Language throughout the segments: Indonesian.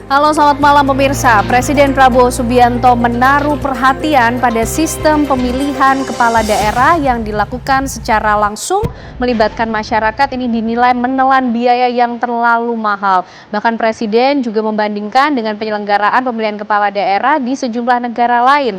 Halo, selamat malam pemirsa. Presiden Prabowo Subianto menaruh perhatian pada sistem pemilihan kepala daerah yang dilakukan secara langsung melibatkan masyarakat. Ini dinilai menelan biaya yang terlalu mahal. Bahkan Presiden juga membandingkan dengan penyelenggaraan pemilihan kepala daerah di sejumlah negara lain.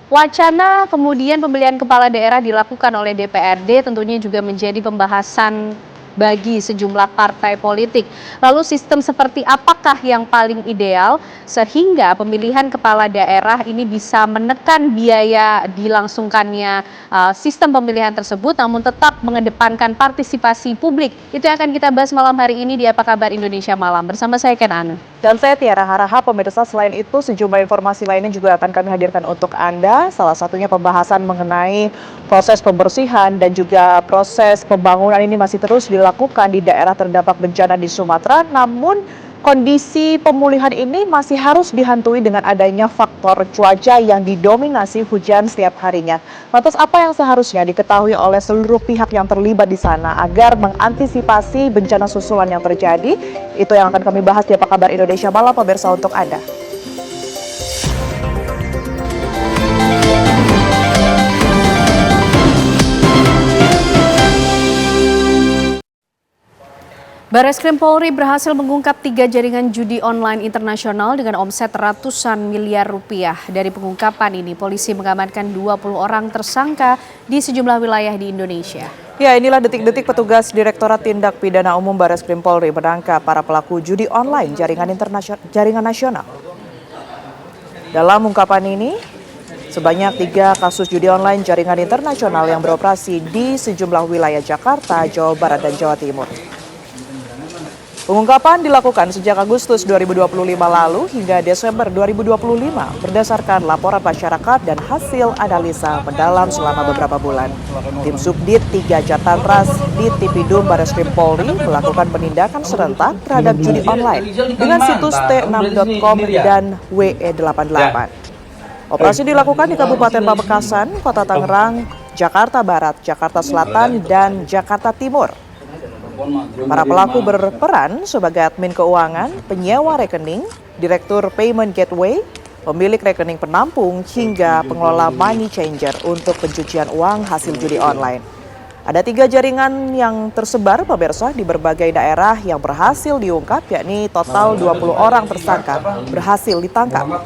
Wacana kemudian pemilihan kepala daerah dilakukan oleh DPRD tentunya juga menjadi pembahasan bagi sejumlah partai politik. Lalu sistem seperti apakah yang paling ideal sehingga pemilihan kepala daerah ini bisa menekan biaya dilangsungkannya sistem pemilihan tersebut namun tetap mengedepankan partisipasi publik. Itu yang akan kita bahas malam hari ini di Apa Kabar Indonesia Malam. Bersama saya Ken Anu. Dan saya Tiara Haraha, pemirsa. Selain itu sejumlah informasi lainnya juga akan kami hadirkan untuk Anda. Salah satunya pembahasan mengenai proses pembersihan dan juga proses pembangunan ini masih terus dilakukan di daerah terdampak bencana di Sumatera. Namun kondisi pemulihan ini masih harus dihantui dengan adanya faktor cuaca yang didominasi hujan setiap harinya. Lantas apa yang seharusnya diketahui oleh seluruh pihak yang terlibat di sana agar mengantisipasi bencana susulan yang terjadi? Itu yang akan kami bahas di Apa Kabar Indonesia Malam, pemirsa, untuk Anda. Barreskrim Polri berhasil mengungkap 3 jaringan judi online internasional dengan omset ratusan miliar rupiah. Dari pengungkapan ini, polisi mengamankan 20 orang tersangka di sejumlah wilayah di Indonesia. Ya, inilah detik-detik petugas Direktorat Tindak Pidana Umum Barreskrim Polri menangkap para pelaku judi online jaringan nasional. Dalam ungkapan ini, sebanyak 3 kasus judi online jaringan internasional yang beroperasi di sejumlah wilayah Jakarta, Jawa Barat, dan Jawa Timur. Pengungkapan dilakukan sejak Agustus 2025 lalu hingga Desember 2025 berdasarkan laporan masyarakat dan hasil analisa mendalam selama beberapa bulan. Tim Subdit 3 Jatantras di Tipidum Barreskrim Polri melakukan penindakan serentak terhadap judi online dengan situs t6.com dan WE88. Operasi dilakukan di Kabupaten Pamekasan, Kota Tangerang, Jakarta Barat, Jakarta Selatan, dan Jakarta Timur. Para pelaku berperan sebagai admin keuangan, penyewa rekening, direktur payment gateway, pemilik rekening penampung, hingga pengelola money changer untuk pencucian uang hasil judi online. Ada 3 jaringan yang tersebar, pemirsa, di berbagai daerah yang berhasil diungkap, yakni total 20 orang tersangka berhasil ditangkap.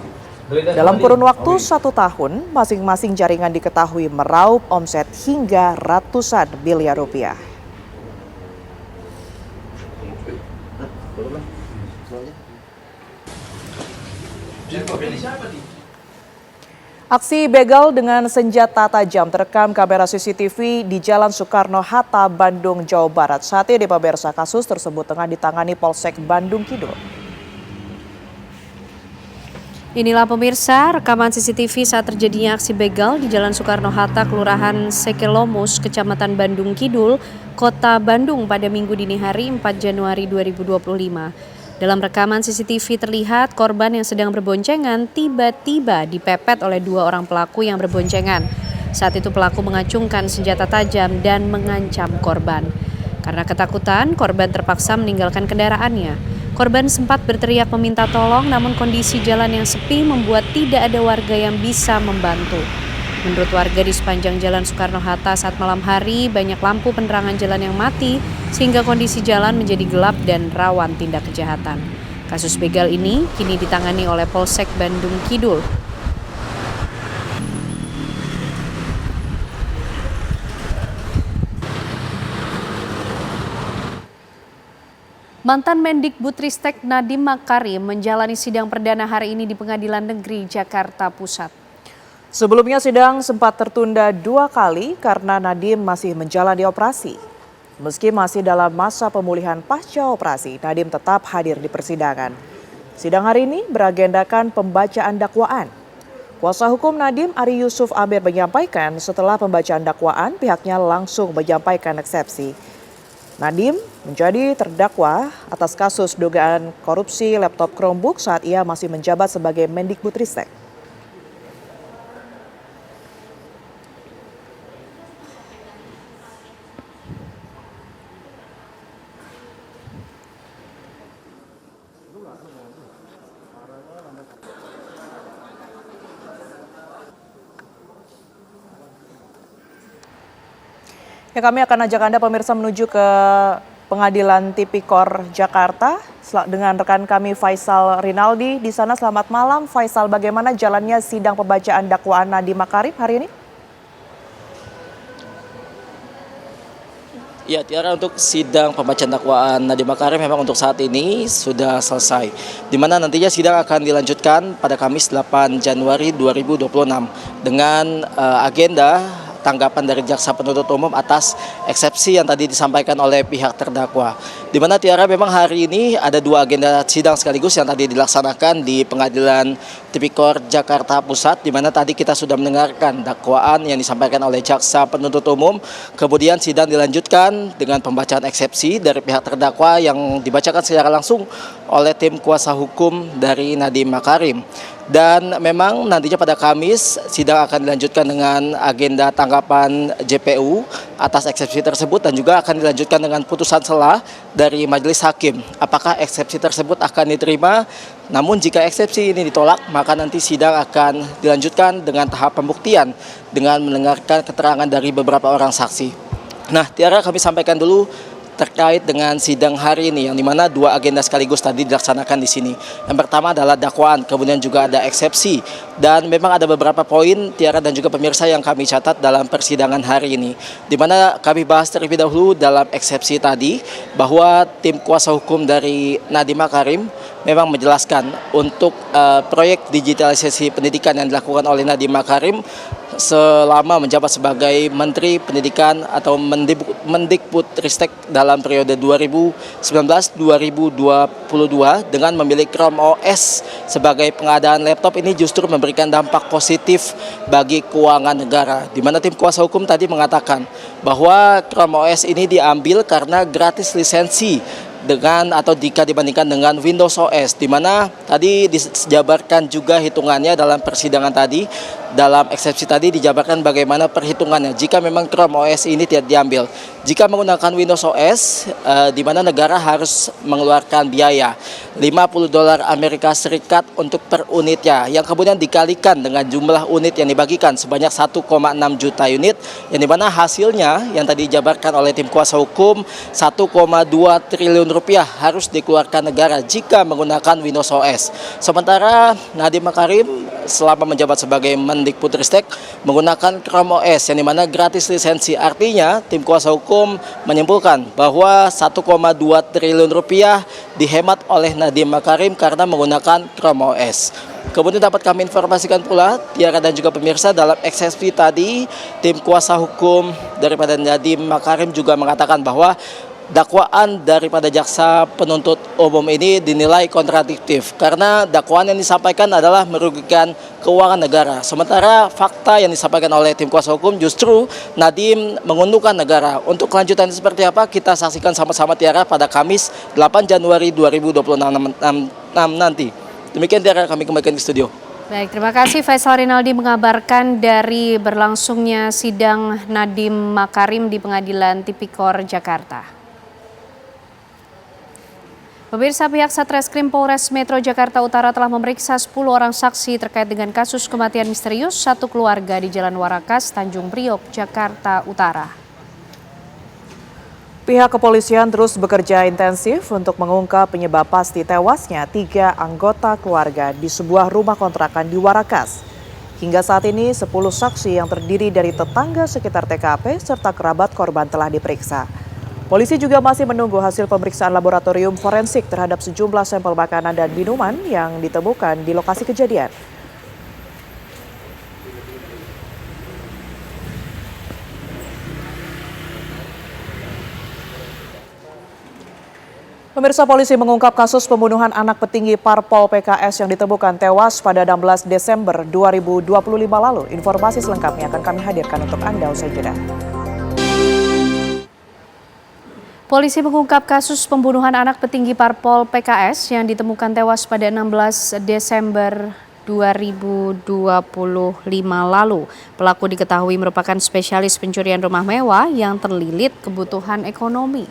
Dalam kurun waktu 1 tahun, masing-masing jaringan diketahui meraup omset hingga ratusan miliar rupiah. Aksi begal dengan senjata tajam terekam kamera CCTV di Jalan Soekarno-Hatta, Bandung, Jawa Barat. Saat ini, pemirsa, kasus tersebut tengah ditangani Polsek Bandung Kidul. Inilah pemirsa rekaman CCTV saat terjadinya aksi begal di Jalan Soekarno-Hatta, Kelurahan Sekelomus, Kecamatan Bandung Kidul, Kota Bandung pada Minggu dini hari 4 Januari 2025. Dalam rekaman CCTV terlihat korban yang sedang berboncengan tiba-tiba dipepet oleh 2 orang pelaku yang berboncengan. Saat itu pelaku mengacungkan senjata tajam dan mengancam korban. Karena ketakutan, korban terpaksa meninggalkan kendaraannya. Korban sempat berteriak meminta tolong, namun kondisi jalan yang sepi membuat tidak ada warga yang bisa membantu. Menurut warga di sepanjang Jalan Soekarno-Hatta saat malam hari, banyak lampu penerangan jalan yang mati, sehingga kondisi jalan menjadi gelap dan rawan tindak kejahatan. Kasus begal ini kini ditangani oleh Polsek Bandung Kidul. Mantan Mendikbudristek Nadiem Makarim menjalani sidang perdana hari ini di Pengadilan Negeri Jakarta Pusat. Sebelumnya sidang sempat tertunda 2 kali karena Nadiem masih menjalani operasi. Meski masih dalam masa pemulihan pasca operasi, Nadiem tetap hadir di persidangan. Sidang hari ini beragendakan pembacaan dakwaan. Kuasa hukum Nadiem, Ari Yusuf Amir, menyampaikan setelah pembacaan dakwaan pihaknya langsung menyampaikan eksepsi. Nadiem menjadi terdakwa atas kasus dugaan korupsi laptop Chromebook saat ia masih menjabat sebagai Mendikbudristek. Ya, kami akan ajak Anda pemirsa menuju ke Pengadilan Tipikor Jakarta dengan rekan kami Faisal Rinaldi di sana. Selamat malam Faisal, bagaimana jalannya sidang pembacaan dakwaan Nadiem Makarim hari ini? Ya, Tiara, untuk sidang pembacaan dakwaan Nadiem Makarim memang untuk saat ini sudah selesai. Di mana nantinya sidang akan dilanjutkan pada Kamis 8 Januari 2026 dengan agenda tanggapan dari jaksa penuntut umum atas eksepsi yang tadi disampaikan oleh pihak terdakwa. Di mana Tiara, memang hari ini ada dua agenda sidang sekaligus yang tadi dilaksanakan di Pengadilan Tipikor Jakarta Pusat, di mana tadi kita sudah mendengarkan dakwaan yang disampaikan oleh jaksa penuntut umum. Kemudian sidang dilanjutkan dengan pembacaan eksepsi dari pihak terdakwa yang dibacakan secara langsung oleh tim kuasa hukum dari Nadiem Makarim. Dan memang nantinya pada Kamis sidang akan dilanjutkan dengan agenda tanggapan JPU atas eksepsi tersebut dan juga akan dilanjutkan dengan putusan sela dari majelis hakim. Apakah eksepsi tersebut akan diterima? Namun jika eksepsi ini ditolak, maka nanti sidang akan dilanjutkan dengan tahap pembuktian dengan mendengarkan keterangan dari beberapa orang saksi. Nah, Tiara, kami sampaikan dulu terkait dengan sidang hari ini, yang dimana dua agenda sekaligus tadi dilaksanakan di sini. Yang pertama adalah dakwaan, kemudian juga ada eksepsi, dan memang ada beberapa poin Tiara dan juga pemirsa yang kami catat dalam persidangan hari ini, di mana kami bahas terlebih dahulu dalam eksepsi tadi bahwa tim kuasa hukum dari Nadiem Makarim memang menjelaskan untuk proyek digitalisasi pendidikan yang dilakukan oleh Nadiem Makarim selama menjabat sebagai Menteri Pendidikan atau Mendikbudristek dalam periode 2019-2022 dengan memilih Chrome OS sebagai pengadaan laptop ini justru memberikan dampak positif bagi keuangan negara. Di mana tim kuasa hukum tadi mengatakan bahwa Chrome OS ini diambil karena gratis lisensi jika dibandingkan dengan Windows OS, di mana tadi dijabarkan juga hitungannya dalam persidangan tadi. Dalam eksepsi tadi dijabarkan bagaimana perhitungannya jika memang Chrome OS ini tidak diambil. Jika menggunakan Windows OS, di mana negara harus mengeluarkan biaya $50 Amerika Serikat untuk per unitnya, yang kemudian dikalikan dengan jumlah unit yang dibagikan sebanyak 1,6 juta unit, yang dimana hasilnya yang tadi dijabarkan oleh tim kuasa hukum 1,2 triliun rupiah harus dikeluarkan negara jika menggunakan Windows OS. Sementara Nadiem Makarim selama menjabat sebagai Mendikbudristek menggunakan Chrome OS yang dimana gratis lisensi. Artinya tim kuasa hukum menyimpulkan bahwa 1,2 triliun rupiah dihemat oleh Nadiem Makarim karena menggunakan Chrome OS. Kemudian dapat kami informasikan pula, Tiara dan juga pemirsa, dalam eksepsi tadi tim kuasa hukum daripada Nadiem Makarim juga mengatakan bahwa dakwaan daripada jaksa penuntut umum ini dinilai kontradiktif karena dakwaan yang disampaikan adalah merugikan keuangan negara. Sementara fakta yang disampaikan oleh tim kuasa hukum justru Nadiem menguntungkan negara. Untuk kelanjutannya seperti apa, kita saksikan sama-sama Tiara pada Kamis 8 Januari 2026 nanti. Demikian Tiara, kami kembalikan ke studio. Baik, terima kasih Faisal Rinaldi mengabarkan dari berlangsungnya sidang Nadiem Makarim di Pengadilan Tipikor Jakarta. Pemirsa, pihak Satreskrim Polres Metro Jakarta Utara telah memeriksa 10 orang saksi terkait dengan kasus kematian misterius satu keluarga di Jalan Warakas, Tanjung Priok, Jakarta Utara. Pihak kepolisian terus bekerja intensif untuk mengungkap penyebab pasti tewasnya 3 anggota keluarga di sebuah rumah kontrakan di Warakas. Hingga saat ini 10 saksi yang terdiri dari tetangga sekitar TKP serta kerabat korban telah diperiksa. Polisi juga masih menunggu hasil pemeriksaan laboratorium forensik terhadap sejumlah sampel makanan dan minuman yang ditemukan di lokasi kejadian. Pemirsa, polisi mengungkap kasus pembunuhan anak petinggi Parpol PKS yang ditemukan tewas pada 16 Desember 2025 lalu. Informasi selengkapnya akan kami hadirkan untuk Anda usai jeda. Polisi mengungkap kasus pembunuhan anak petinggi Parpol PKS yang ditemukan tewas pada 16 Desember 2025 lalu. Pelaku diketahui merupakan spesialis pencurian rumah mewah yang terlilit kebutuhan ekonomi.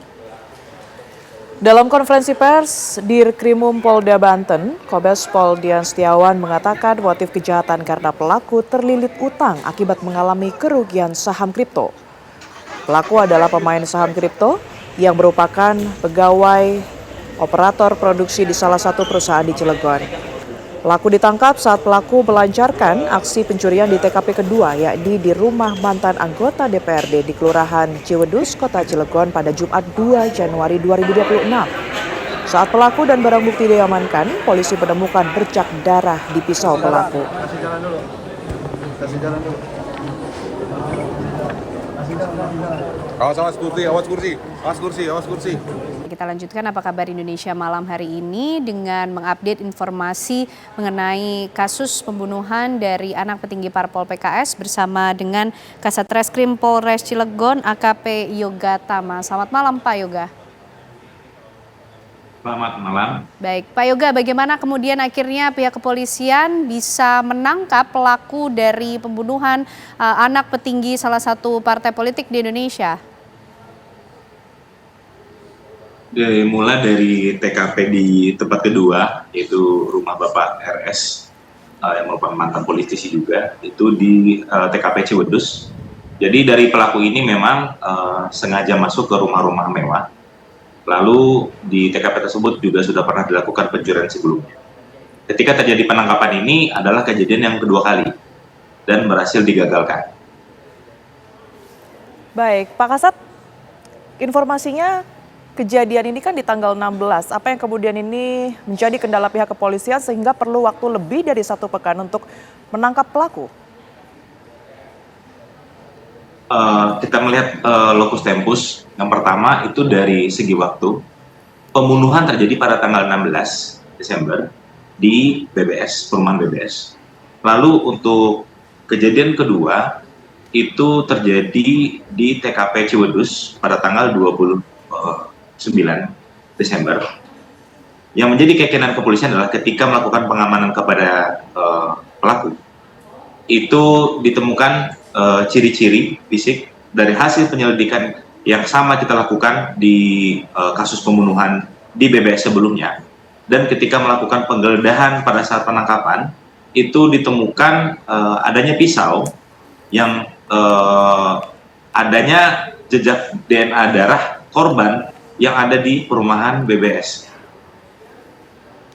Dalam konferensi pers, Dirkrimum Polda Banten, Kombes Pol Dian Setiawan mengatakan motif kejahatan karena pelaku terlilit utang akibat mengalami kerugian saham kripto. Pelaku adalah pemain saham kripto yang merupakan pegawai operator produksi di salah satu perusahaan di Cilegon. Pelaku ditangkap saat pelaku melancarkan aksi pencurian di TKP kedua, yakni di rumah mantan anggota DPRD di Kelurahan Ciwedus, Kota Cilegon pada Jumat 2 Januari 2026. Saat pelaku dan barang bukti diamankan, polisi menemukan bercak darah di pisau pelaku. Kasih jalan dulu. Kasih jalan dulu. Awas kursi, awas kursi, awas kursi, awas kursi. Kita lanjutkan apa kabar Indonesia malam hari ini dengan mengupdate informasi mengenai kasus pembunuhan dari anak petinggi Parpol PKS bersama dengan Kasat Reskrim Polres Cilegon AKP Yoga Tama. Selamat malam Pak Yoga. Selamat malam. Baik, Pak Yoga, bagaimana kemudian akhirnya pihak kepolisian bisa menangkap pelaku dari pembunuhan anak petinggi salah satu partai politik di Indonesia? Mulai dari TKP di tempat kedua, yaitu rumah Bapak RS, yang merupakan mantan politisi juga, itu di TKP Ciwedus. Jadi dari pelaku ini memang sengaja masuk ke rumah-rumah mewah. Lalu di TKP tersebut juga sudah pernah dilakukan pencurian sebelumnya. Ketika terjadi penangkapan ini adalah kejadian yang kedua kali dan berhasil digagalkan. Baik, Pak Kasat, informasinya kejadian ini kan di tanggal 16. Apa yang kemudian ini menjadi kendala pihak kepolisian sehingga perlu waktu lebih dari 1 pekan untuk menangkap pelaku? Kita melihat lokus tempus. Yang pertama itu dari segi waktu. Pembunuhan terjadi pada tanggal 16 Desember di BBS, perumahan BBS. Lalu untuk kejadian kedua itu terjadi di TKP Ciwedus pada tanggal 29 Desember. Yang menjadi keyakinan kepolisian adalah ketika melakukan pengamanan kepada pelaku, itu ditemukan ciri-ciri fisik dari hasil penyelidikan yang sama kita lakukan di kasus pembunuhan di BBS sebelumnya. Dan ketika melakukan penggeledahan pada saat penangkapan, itu ditemukan adanya pisau yang adanya jejak DNA darah korban yang ada di perumahan BBS.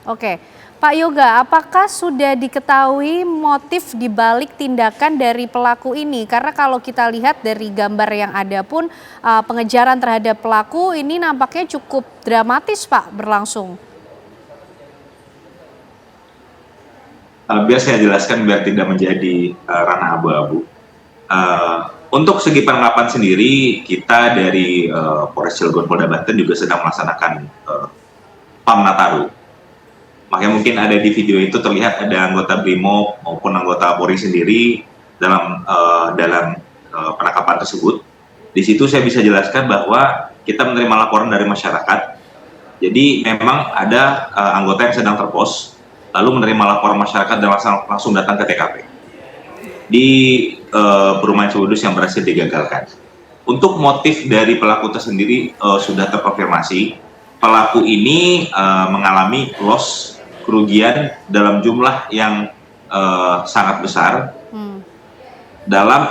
Oke, Pak Yoga, apakah sudah diketahui motif dibalik tindakan dari pelaku ini? Karena kalau kita lihat dari gambar yang ada pun pengejaran terhadap pelaku ini nampaknya cukup dramatis, Pak, berlangsung. Biar saya jelaskan biar tidak menjadi ranah abu-abu. Untuk segi penangkapan sendiri, kita dari Polres Cilegon Polda Banten juga sedang melaksanakan PAM Nataru. Makanya mungkin ada di video itu terlihat ada anggota BRIMOB maupun anggota Polri sendiri dalam penangkapan tersebut. Di situ saya bisa jelaskan bahwa kita menerima laporan dari masyarakat. Jadi memang ada anggota yang sedang terpos, lalu menerima laporan masyarakat dan langsung datang ke TKP di perumahan Ciwedus yang berhasil digagalkan. Untuk motif dari pelaku tersendiri sudah terkonfirmasi. Pelaku ini mengalami loss, kerugian dalam jumlah yang sangat besar. Dalam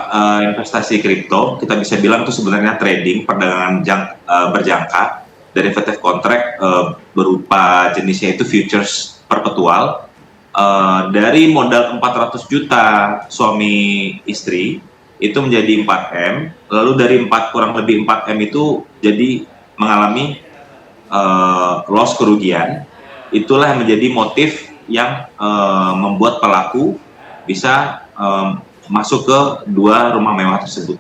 investasi kripto, kita bisa bilang itu sebenarnya trading, perdagangan berjangka, derivative contract berupa jenisnya itu futures perpetual. Dari modal 400 juta suami istri itu menjadi 4M, lalu dari kurang lebih 4M itu jadi mengalami loss, kerugian. Itulah yang menjadi motif yang membuat pelaku bisa masuk ke 2 rumah mewah tersebut.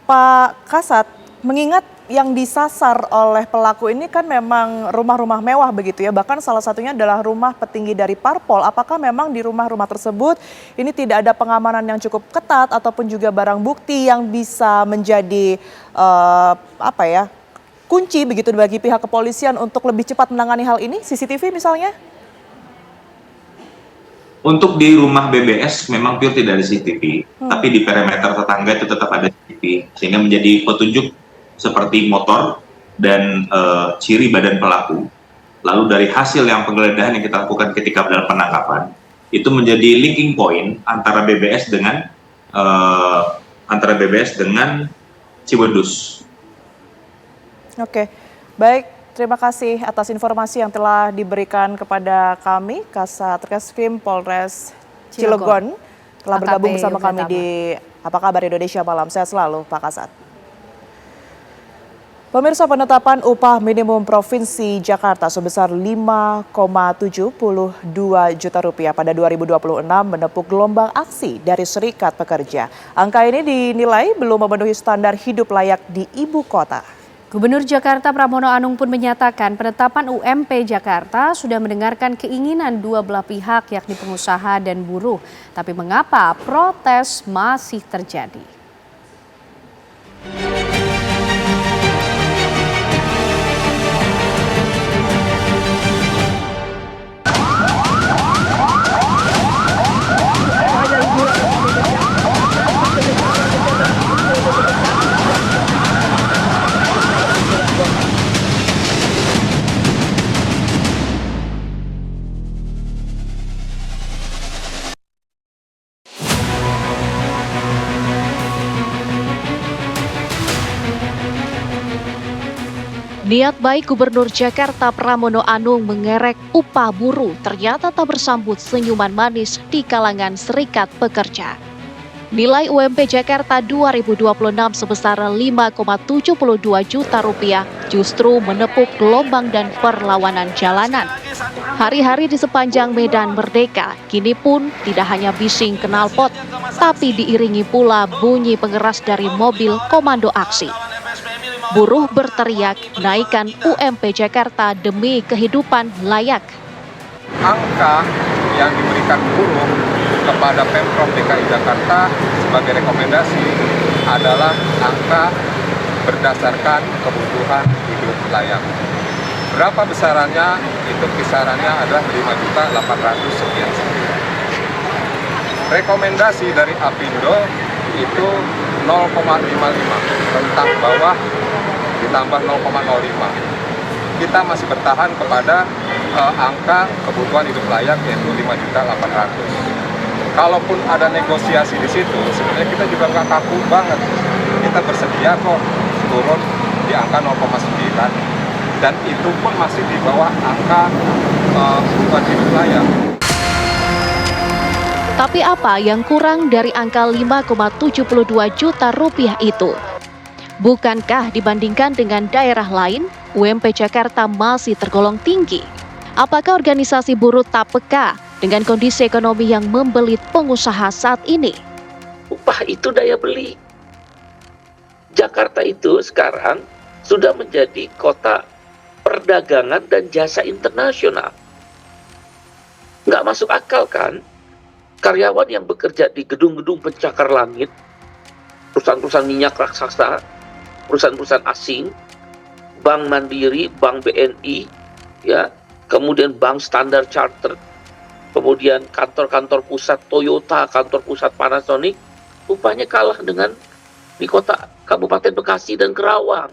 Pak Kasat, mengingat yang disasar oleh pelaku ini kan memang rumah-rumah mewah begitu ya, bahkan salah satunya adalah rumah petinggi dari Parpol. Apakah memang di rumah-rumah tersebut ini tidak ada pengamanan yang cukup ketat ataupun juga barang bukti yang bisa menjadi kunci begitu bagi pihak kepolisian untuk lebih cepat menangani hal ini, CCTV misalnya? Untuk di rumah BBS memang pure tidak ada CCTV, tapi di perimeter tetangga itu tetap ada CCTV, sehingga menjadi petunjuk seperti motor dan ciri badan pelaku. Lalu dari hasil yang penggeledahan yang kita lakukan ketika dalam penangkapan, itu menjadi linking point antara BBS dengan Ciwedus. Oke, baik. Terima kasih atas informasi yang telah diberikan kepada kami, Kasat Reskrim Polres Cilegon telah bergabung bersama kami di Apa Kabar Indonesia Malam. Sehat selalu, Pak Kasat. Pemirsa, penetapan upah minimum Provinsi Jakarta sebesar Rp5,72 juta pada 2026 menepuk gelombang aksi dari Serikat Pekerja. Angka ini dinilai belum memenuhi standar hidup layak di ibu kota. Gubernur Jakarta Pramono Anung pun menyatakan penetapan UMP Jakarta sudah mendengarkan keinginan dua belah pihak yakni pengusaha dan buruh. Tapi mengapa protes masih terjadi? Niat baik Gubernur Jakarta Pramono Anung mengerek upah buruh ternyata tak bersambut senyuman manis di kalangan Serikat Pekerja. Nilai UMP Jakarta 2026 sebesar Rp5,72 juta justru menepuk gelombang dan perlawanan jalanan. Hari-hari di sepanjang Medan Merdeka kini pun tidak hanya bising knalpot, tapi diiringi pula bunyi pengeras dari mobil komando aksi. Buruh berteriak naikkan UMP Jakarta demi kehidupan layak. Angka yang diberikan buruh kepada Pemprov DKI Jakarta sebagai rekomendasi adalah angka berdasarkan kebutuhan hidup layak. Berapa besarannya? Itu kisarannya adalah 5.800 sekian. Rekomendasi dari Apindo itu 0,55 rentang bawah ditambah 0,05. Kita masih bertahan kepada angka kebutuhan hidup layak yaitu 5.800. Kalaupun ada negosiasi di situ, sebenarnya kita juga nggak kaku banget. Kita bersedia kok turun di angka 0,9 dan itu pun masih di bawah angka kebutuhan hidup layak. Tapi apa yang kurang dari angka Rp5,72 juta itu? Bukankah dibandingkan dengan daerah lain, UMP Jakarta masih tergolong tinggi? Apakah organisasi buruh tak peka dengan kondisi ekonomi yang membelit pengusaha saat ini? Upah itu daya beli. Jakarta itu sekarang sudah menjadi kota perdagangan dan jasa internasional. Nggak masuk akal kan? Karyawan yang bekerja di gedung-gedung pencakar langit, perusahaan-perusahaan minyak raksasa, perusahaan-perusahaan asing, Bank Mandiri, Bank BNI, ya, kemudian Bank Standard Chartered, kemudian kantor-kantor pusat Toyota, kantor pusat Panasonic, upahnya kalah dengan di kota Kabupaten Bekasi dan Kerawang.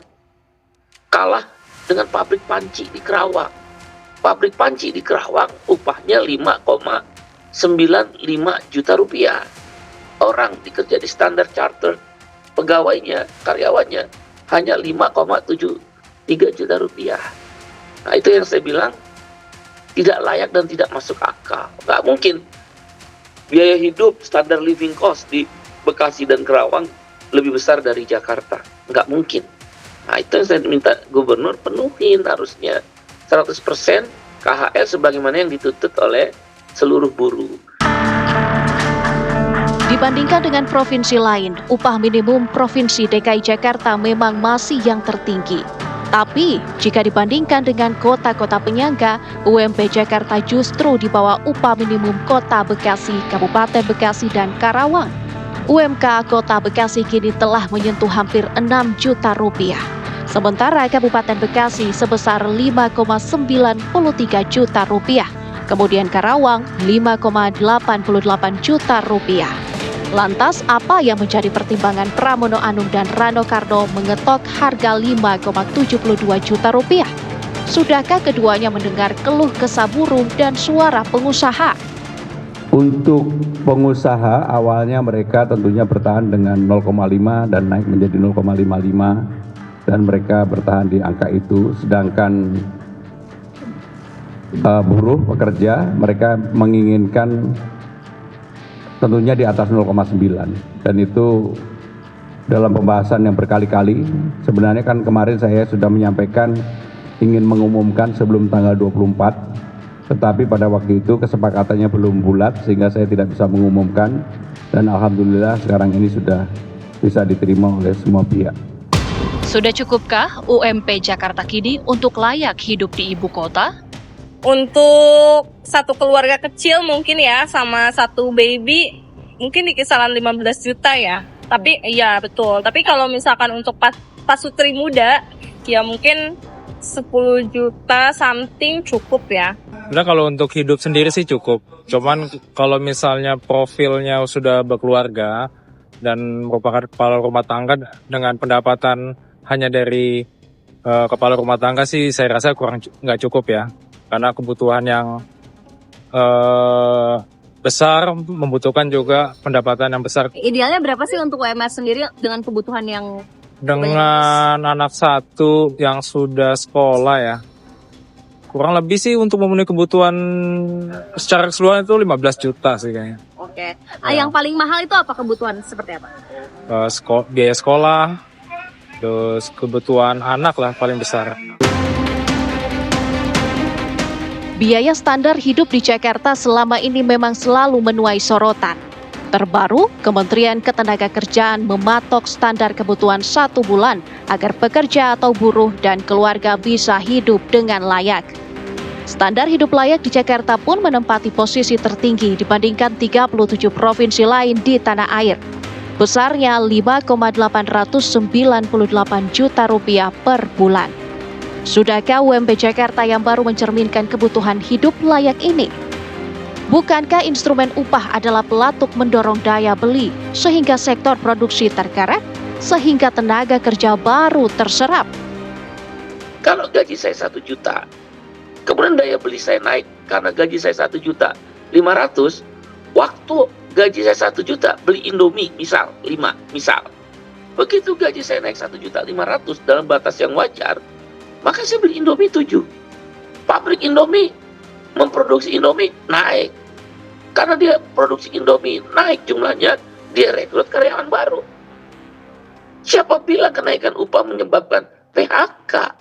Kalah dengan pabrik panci di Kerawang. Pabrik panci di Kerawang upahnya 5,95 juta rupiah. Orang dikerja di Standard Chartered, pegawainya, karyawannya hanya 5,73 juta rupiah. Nah, itu yang saya bilang tidak layak dan tidak masuk akal. Nggak mungkin biaya hidup standar living cost di Bekasi dan Kerawang lebih besar dari Jakarta. Nggak mungkin. Nah, itu yang saya minta gubernur penuhin harusnya 100% KHL sebagaimana yang dituntut oleh seluruh buruh. Dibandingkan dengan provinsi lain, upah minimum Provinsi DKI Jakarta memang masih yang tertinggi. Tapi, jika dibandingkan dengan kota-kota penyangga, UMP Jakarta justru di bawah upah minimum Kota Bekasi, Kabupaten Bekasi, dan Karawang. UMK Kota Bekasi kini telah menyentuh hampir 6 juta rupiah. Sementara Kabupaten Bekasi sebesar 5,93 juta rupiah. Kemudian Karawang 5,88 juta rupiah. Lantas, apa yang menjadi pertimbangan Pramono Anung dan Rano Karno mengetok harga 5,72 juta rupiah? Sudahkah keduanya mendengar keluh kesah buruh dan suara pengusaha? Untuk pengusaha awalnya mereka tentunya bertahan dengan 0,5 dan naik menjadi 0,55 dan mereka bertahan di angka itu. Sedangkan buruh pekerja mereka menginginkan tentunya di atas 0,9 dan itu dalam pembahasan yang berkali-kali. Sebenarnya kan kemarin saya sudah menyampaikan ingin mengumumkan sebelum tanggal 24, tetapi pada waktu itu kesepakatannya belum bulat sehingga saya tidak bisa mengumumkan dan alhamdulillah sekarang ini sudah bisa diterima oleh semua pihak. Sudah cukupkah UMP Jakarta Kini untuk layak hidup di ibu kota? Untuk satu keluarga kecil mungkin ya, sama satu baby, mungkin di kisaran 15 juta ya. Tapi iya betul, tapi kalau misalkan untuk pasutri muda, ya mungkin 10 juta something cukup ya. Nah, kalau untuk hidup sendiri sih cukup. Cuman kalau misalnya profilnya sudah berkeluarga dan merupakan kepala rumah tangga dengan pendapatan hanya dari kepala rumah tangga sih saya rasa nggak cukup ya. Karena kebutuhan yang besar membutuhkan juga pendapatan yang besar. Idealnya berapa sih untuk UMR sendiri dengan kebutuhan yang dengan anak satu yang sudah sekolah ya? Kurang lebih sih untuk memenuhi kebutuhan secara keseluruhan itu 15 juta sih kayaknya. Oke. Ya. Yang paling mahal itu apa kebutuhan seperti apa? Biaya sekolah, terus kebutuhan anak lah paling besar. Biaya standar hidup di Jakarta selama ini memang selalu menuai sorotan. Terbaru, Kementerian Ketenagakerjaan mematok standar kebutuhan 1 bulan agar pekerja atau buruh dan keluarga bisa hidup dengan layak. Standar hidup layak di Jakarta pun menempati posisi tertinggi dibandingkan 37 provinsi lain di tanah air. Besarnya 5,898 juta rupiah per bulan. Sudahkah UMP Jakarta yang baru mencerminkan kebutuhan hidup layak ini? Bukankah instrumen upah adalah pelatuk mendorong daya beli sehingga sektor produksi tergerak, sehingga tenaga kerja baru terserap? Kalau gaji saya 1 juta, kemudian daya beli saya naik karena gaji saya 1.500.000, waktu gaji saya 1 juta beli Indomie misal 5, misal. Begitu gaji saya naik 1.500.000 dalam batas yang wajar, maka saya beli Indomie 7. Pabrik Indomie memproduksi Indomie naik. Karena dia produksi Indomie naik jumlahnya, dia rekrut karyawan baru. Siapa bilang kenaikan upah menyebabkan PHK?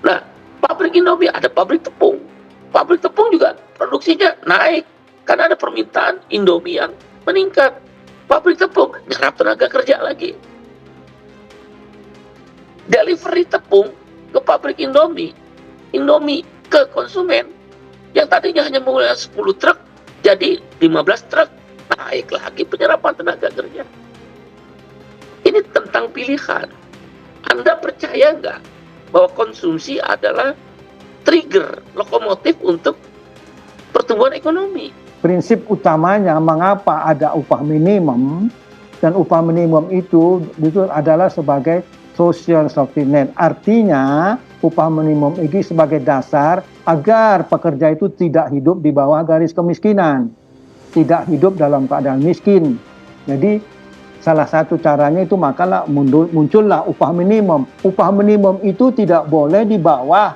Nah, pabrik Indomie ada pabrik tepung. Pabrik tepung juga produksinya naik karena ada permintaan Indomie yang meningkat. Pabrik tepung nyerap tenaga kerja lagi. Delivery tepung ke pabrik Indomie ke konsumen yang tadinya hanya menggunakan 10 truk jadi 15 truk, naik lagi penyerapan tenaga kerja. Ini tentang pilihan. Anda percaya nggak bahwa konsumsi adalah trigger lokomotif untuk pertumbuhan ekonomi? Prinsip utamanya mengapa ada upah minimum, dan upah minimum itu adalah sebagai social safety net. Artinya upah minimum ini sebagai dasar agar pekerja itu tidak hidup di bawah garis kemiskinan, tidak hidup dalam keadaan miskin. Jadi salah satu caranya itu makalah muncullah upah minimum. Upah minimum itu tidak boleh di bawah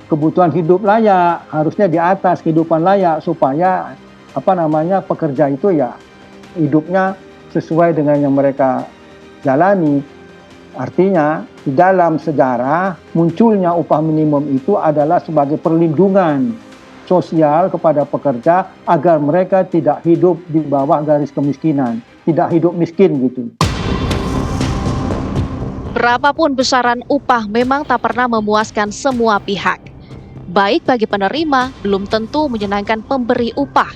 kebutuhan hidup layak, harusnya di atas kehidupan layak supaya pekerja itu ya hidupnya sesuai dengan yang mereka jalani. Artinya, di dalam sejarah munculnya upah minimum itu adalah sebagai perlindungan sosial kepada pekerja agar mereka tidak hidup di bawah garis kemiskinan, tidak hidup miskin gitu. Berapapun besaran upah memang tak pernah memuaskan semua pihak. Baik bagi penerima, belum tentu menyenangkan pemberi upah.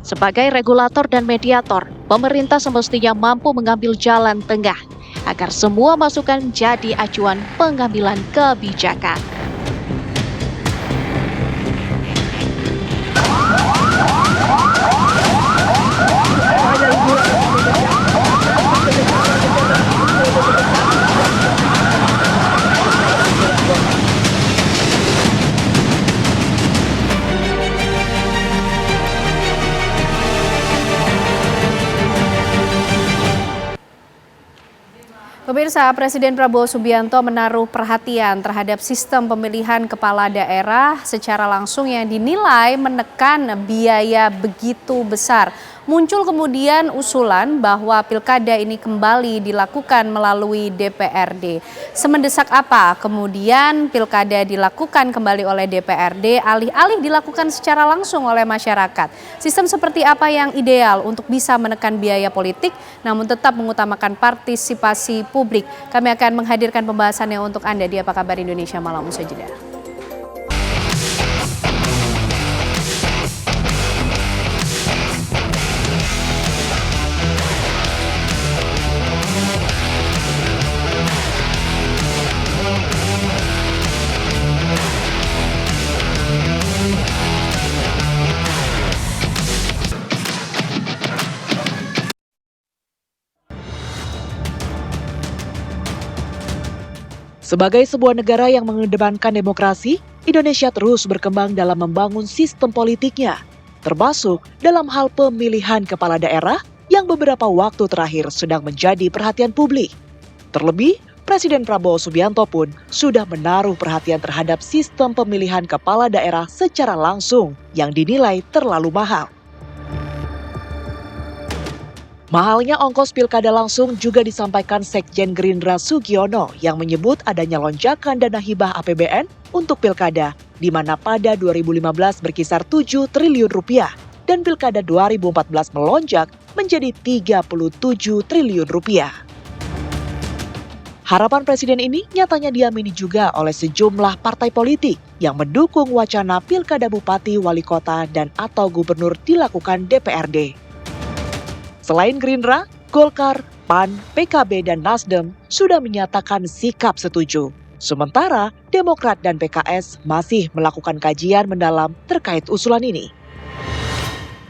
Sebagai regulator dan mediator, pemerintah semestinya mampu mengambil jalan tengah agar semua masukan menjadi acuan pengambilan kebijakan. Pemirsa, Presiden Prabowo Subianto menaruh perhatian terhadap sistem pemilihan kepala daerah secara langsung yang dinilai menekan biaya begitu besar. Muncul kemudian usulan bahwa pilkada ini kembali dilakukan melalui DPRD. Semendesak apa kemudian pilkada dilakukan kembali oleh DPRD alih-alih dilakukan secara langsung oleh masyarakat? Sistem seperti apa yang ideal untuk bisa menekan biaya politik namun tetap mengutamakan partisipasi publik? Kami akan menghadirkan pembahasannya untuk Anda di Apa Kabar Indonesia Malam usai jeda. Sebagai sebuah negara yang mengedepankan demokrasi, Indonesia terus berkembang dalam membangun sistem politiknya, termasuk dalam hal pemilihan kepala daerah yang beberapa waktu terakhir sedang menjadi perhatian publik. Terlebih, Presiden Prabowo Subianto pun sudah menaruh perhatian terhadap sistem pemilihan kepala daerah secara langsung yang dinilai terlalu mahal. Mahalnya ongkos pilkada langsung juga disampaikan Sekjen Gerindra Sugiono yang menyebut adanya lonjakan dana hibah APBN untuk pilkada, di mana pada 2015 berkisar 7 triliun rupiah dan pilkada 2014 melonjak menjadi 37 triliun rupiah. Harapan Presiden ini nyatanya diamini juga oleh sejumlah partai politik yang mendukung wacana pilkada bupati, wali kota, dan atau gubernur dilakukan DPRD. Selain Gerindra, Golkar, PAN, PKB, dan Nasdem sudah menyatakan sikap setuju. Sementara Demokrat dan PKS masih melakukan kajian mendalam terkait usulan ini.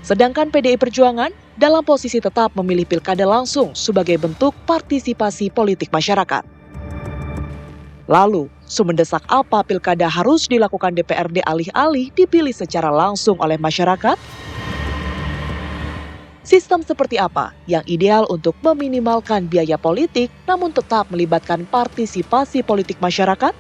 Sedangkan PDI Perjuangan dalam posisi tetap memilih pilkada langsung sebagai bentuk partisipasi politik masyarakat. Lalu, semendesak apa pilkada harus dilakukan DPRD alih-alih dipilih secara langsung oleh masyarakat? Sistem seperti apa yang ideal untuk meminimalkan biaya politik namun tetap melibatkan partisipasi politik masyarakat?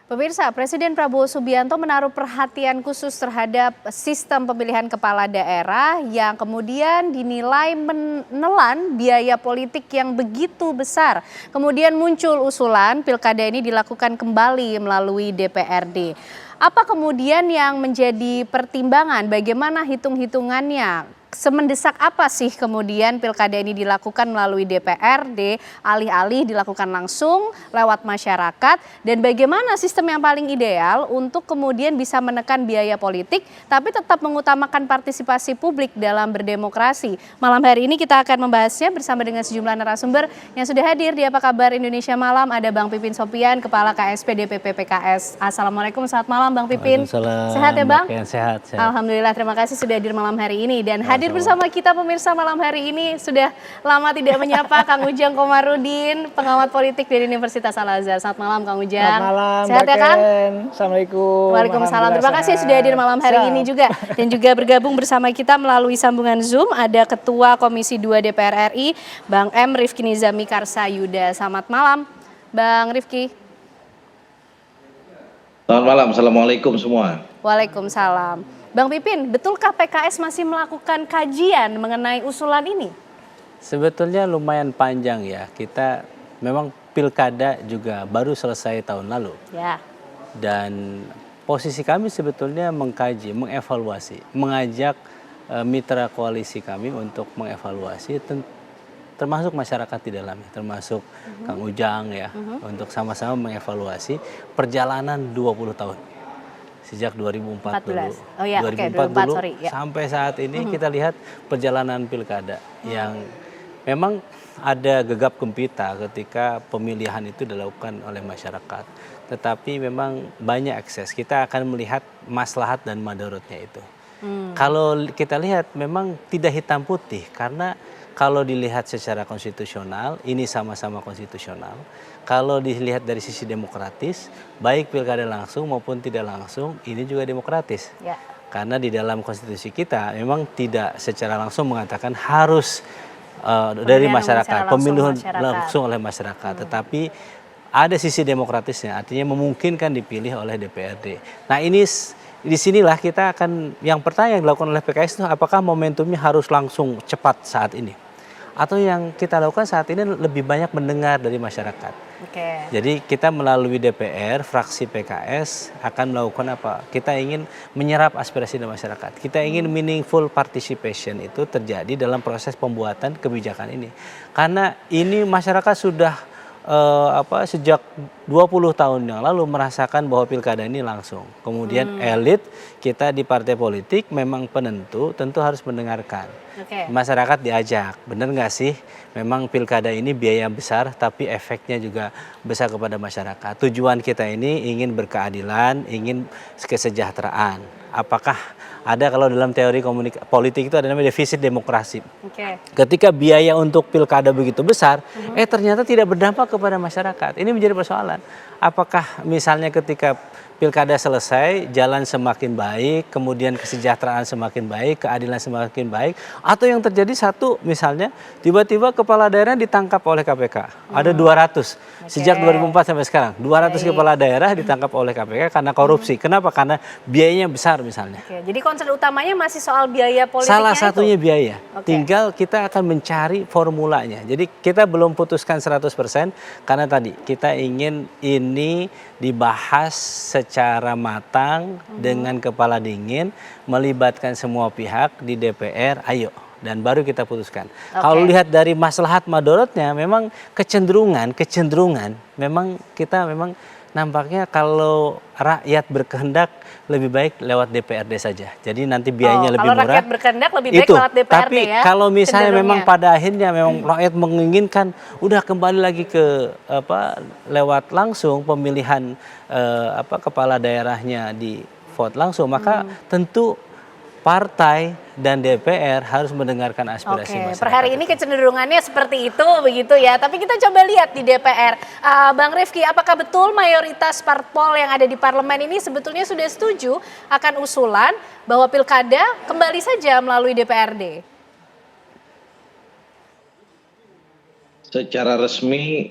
Pemirsa, Presiden Prabowo Subianto menaruh perhatian khusus terhadap sistem pemilihan kepala daerah yang kemudian dinilai menelan biaya politik yang begitu besar. Kemudian muncul usulan pilkada ini dilakukan kembali melalui DPRD. Apa kemudian yang menjadi pertimbangan? Bagaimana hitung-hitungannya? Semendesak apa sih kemudian pilkada ini dilakukan melalui DPRD, alih-alih dilakukan langsung lewat masyarakat, dan bagaimana sistem yang paling ideal untuk kemudian bisa menekan biaya politik tapi tetap mengutamakan partisipasi publik dalam berdemokrasi. Malam hari ini kita akan membahasnya bersama dengan sejumlah narasumber yang sudah hadir di Apa Kabar Indonesia Malam. Ada Bang Pipin Sopian, Kepala KSP DPP PKS. Assalamualaikum, selamat malam Bang Pipin. Sehat ya Bang? Sehat. Alhamdulillah, terima kasih sudah hadir malam hari ini. Dan hadir bersama kita pemirsa malam hari ini sudah lama tidak menyapa Kang Ujang Komarudin, pengamat politik dari Universitas Al-Azhar. Selamat malam Kang Ujang. Selamat malam. Sehat ya Kang? Assalamualaikum. Waalaikumsalam. Terima kasih sudah hadir malam hari ini juga. Dan juga bergabung bersama kita melalui sambungan Zoom ada Ketua Komisi 2 DPR RI, Bang M. Rifki Nizami Karsayuda. Selamat malam Bang Rifki. Selamat malam, Assalamualaikum semua. Waalaikumsalam. Bang Pipin, betulkah PKS masih melakukan kajian mengenai usulan ini? Sebetulnya lumayan panjang ya. Kita memang pilkada juga baru selesai tahun lalu. Ya. Dan posisi kami sebetulnya mengkaji, mengevaluasi, mengajak mitra koalisi kami untuk mengevaluasi termasuk masyarakat di dalamnya, termasuk Kang Ujang ya, untuk sama-sama mengevaluasi perjalanan 20 tahun. Sejak 2004 dulu, 2004 dulu sampai saat ini kita lihat perjalanan pilkada yang memang ada gegap gempita ketika pemilihan itu dilakukan oleh masyarakat. Tetapi memang banyak akses, kita akan melihat maslahat dan madaratnya itu. Kalau kita lihat memang tidak hitam putih karena kalau dilihat secara konstitusional, ini sama-sama konstitusional. Kalau dilihat dari sisi demokratis, baik pilkada langsung maupun tidak langsung, ini juga demokratis. Ya. Karena di dalam konstitusi kita memang tidak secara langsung mengatakan harus dari masyarakat, pemilihan langsung oleh masyarakat, tetapi ada sisi demokratisnya, artinya memungkinkan dipilih oleh DPRD. Nah ini disinilah kita akan, yang pertama yang dilakukan oleh PKS itu apakah momentumnya harus langsung cepat saat ini, atau yang kita lakukan saat ini lebih banyak mendengar dari masyarakat. Jadi kita melalui DPR, fraksi PKS akan melakukan apa? Kita ingin menyerap aspirasi dari masyarakat. Kita ingin meaningful participation itu terjadi dalam proses pembuatan kebijakan ini. Karena ini masyarakat sudah sejak 20 tahun yang lalu merasakan bahwa pilkada ini langsung. Kemudian elit kita di partai politik memang penentu, tentu harus mendengarkan. Masyarakat diajak, benar nggak sih? Memang pilkada ini biaya besar, tapi efeknya juga besar kepada masyarakat. Tujuan kita ini ingin berkeadilan, ingin kesejahteraan. Apakah ada, kalau dalam teori politik itu ada namanya defisit demokrasi. Ketika biaya untuk pilkada begitu besar, ternyata tidak berdampak kepada masyarakat. Ini menjadi persoalan. Apakah misalnya ketika pilkada selesai, jalan semakin baik, kemudian kesejahteraan semakin baik, keadilan semakin baik, atau yang terjadi satu misalnya tiba-tiba kepala daerah ditangkap oleh KPK. Ada 200 sejak 2004 sampai sekarang. 200 kepala daerah ditangkap oleh KPK karena korupsi. Kenapa? Karena biayanya besar misalnya. Jadi concern utamanya masih soal biaya politiknya. Salah satunya biaya. Tinggal kita akan mencari formulanya. Jadi kita belum putuskan 100% karena tadi kita ingin ini dibahas secara matang dengan kepala dingin, melibatkan semua pihak di DPR, ayo, dan baru kita putuskan. Kalau lihat dari maslahat madorotnya, memang kecenderungan memang kita memang nampaknya kalau rakyat berkehendak lebih baik lewat DPRD saja. Jadi nanti biayanya lebih murah. Kalau rakyat berkehendak lebih baik lewat DPRD. Tapi kalau misalnya memang pada akhirnya memang rakyat menginginkan udah kembali lagi ke lewat langsung pemilihan kepala daerahnya di vote langsung, maka tentu partai dan DPR harus mendengarkan aspirasi masyarakat. Per hari ini kecenderungannya seperti itu, begitu ya. Tapi kita coba lihat di DPR. Bang Rifki, apakah betul mayoritas parpol yang ada di parlemen ini sebetulnya sudah setuju akan usulan bahwa pilkada kembali saja melalui DPRD? Secara resmi,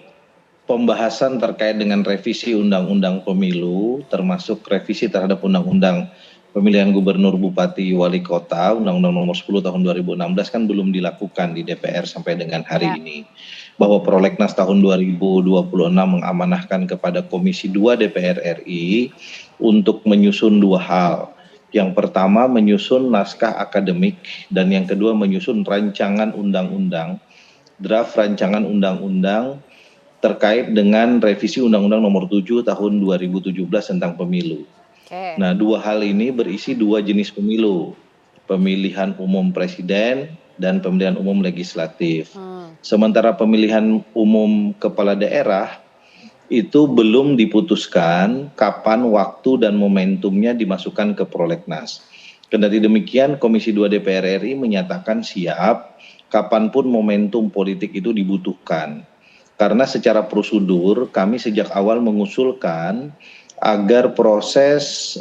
pembahasan terkait dengan revisi Undang-Undang Pemilu, termasuk revisi terhadap Undang-Undang Pemilihan Gubernur, Bupati, Wali Kota, Undang-Undang Nomor 10 Tahun 2016 kan belum dilakukan di DPR sampai dengan hari ini. Bahwa Prolegnas tahun 2026 mengamanahkan kepada Komisi 2 DPR RI untuk menyusun dua hal. Yang pertama menyusun naskah akademik dan yang kedua menyusun rancangan undang-undang, draft rancangan undang-undang terkait dengan revisi Undang-Undang Nomor 7 Tahun 2017 tentang pemilu. Nah, dua hal ini berisi dua jenis pemilu, pemilihan umum presiden dan pemilihan umum legislatif. Sementara pemilihan umum kepala daerah itu belum diputuskan kapan waktu dan momentumnya dimasukkan ke prolegnas. Kendati demikian, Komisi 2 DPR RI menyatakan siap kapanpun momentum politik itu dibutuhkan. Karena secara prosedur kami sejak awal mengusulkan agar proses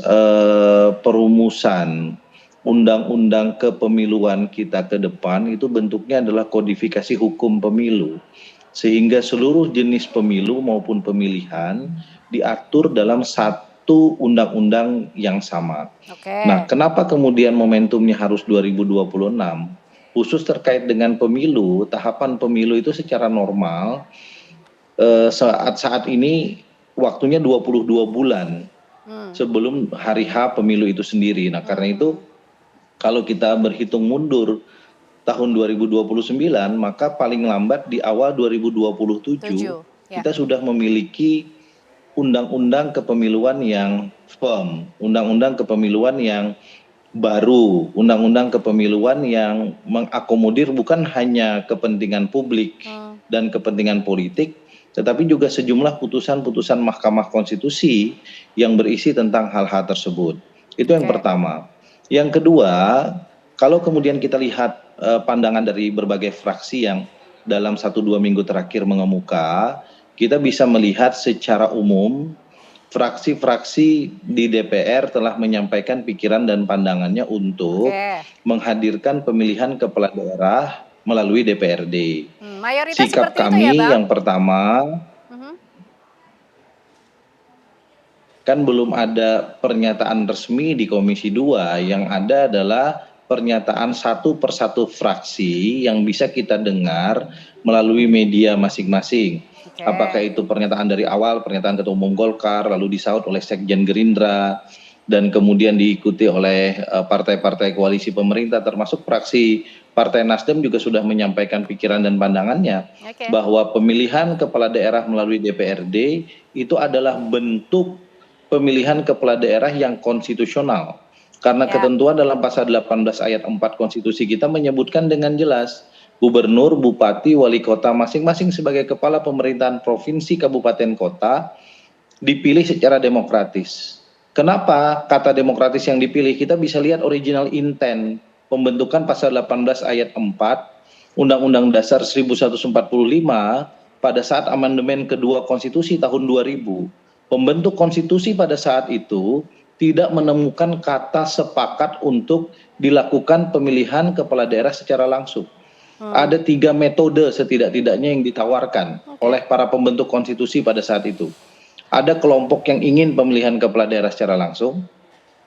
perumusan undang-undang kepemiluan kita ke depan itu bentuknya adalah kodifikasi hukum pemilu. Sehingga seluruh jenis pemilu maupun pemilihan diatur dalam satu undang-undang yang sama. Nah, kenapa kemudian momentumnya harus 2026? Khusus terkait dengan pemilu, tahapan pemilu itu secara normal saat ini waktunya 22 bulan sebelum hari H pemilu itu sendiri. Nah, karena itu kalau kita berhitung mundur tahun 2029, maka paling lambat di awal 2027 kita sudah memiliki undang-undang kepemiluan yang firm, undang-undang kepemiluan yang baru, undang-undang kepemiluan yang mengakomodir bukan hanya kepentingan publik dan kepentingan politik, tetapi juga sejumlah putusan-putusan Mahkamah Konstitusi yang berisi tentang hal-hal tersebut. Itu yang pertama. Yang kedua, kalau kemudian kita lihat pandangan dari berbagai fraksi yang dalam 1-2 minggu terakhir mengemuka, kita bisa melihat secara umum fraksi-fraksi di DPR telah menyampaikan pikiran dan pandangannya untuk menghadirkan pemilihan kepala daerah melalui DPRD. Mayoritas Sikap seperti itu ya, kami Bang? yang pertama, kan belum ada pernyataan resmi di Komisi 2, yang ada adalah pernyataan satu persatu fraksi yang bisa kita dengar melalui media masing-masing. Apakah itu pernyataan dari awal, pernyataan Ketua Umum Golkar, lalu disaut oleh Sekjen Gerindra, dan kemudian diikuti oleh partai-partai koalisi pemerintah, termasuk fraksi Partai Nasdem juga sudah menyampaikan pikiran dan pandangannya, bahwa pemilihan kepala daerah melalui DPRD itu adalah bentuk pemilihan kepala daerah yang konstitusional. Karena ketentuan dalam pasal 18 ayat 4 konstitusi kita menyebutkan dengan jelas, gubernur, bupati, wali kota masing-masing sebagai kepala pemerintahan provinsi, kabupaten, kota dipilih secara demokratis. Kenapa kata demokratis yang dipilih? Kita bisa lihat original intent pembentukan pasal 18 ayat 4 Undang-Undang Dasar 1145 pada saat amandemen kedua konstitusi tahun 2000. Pembentuk konstitusi pada saat itu tidak menemukan kata sepakat untuk dilakukan pemilihan kepala daerah secara langsung. Ada 3 metode setidak-tidaknya yang ditawarkan oleh para pembentuk konstitusi pada saat itu. Ada kelompok yang ingin pemilihan kepala daerah secara langsung.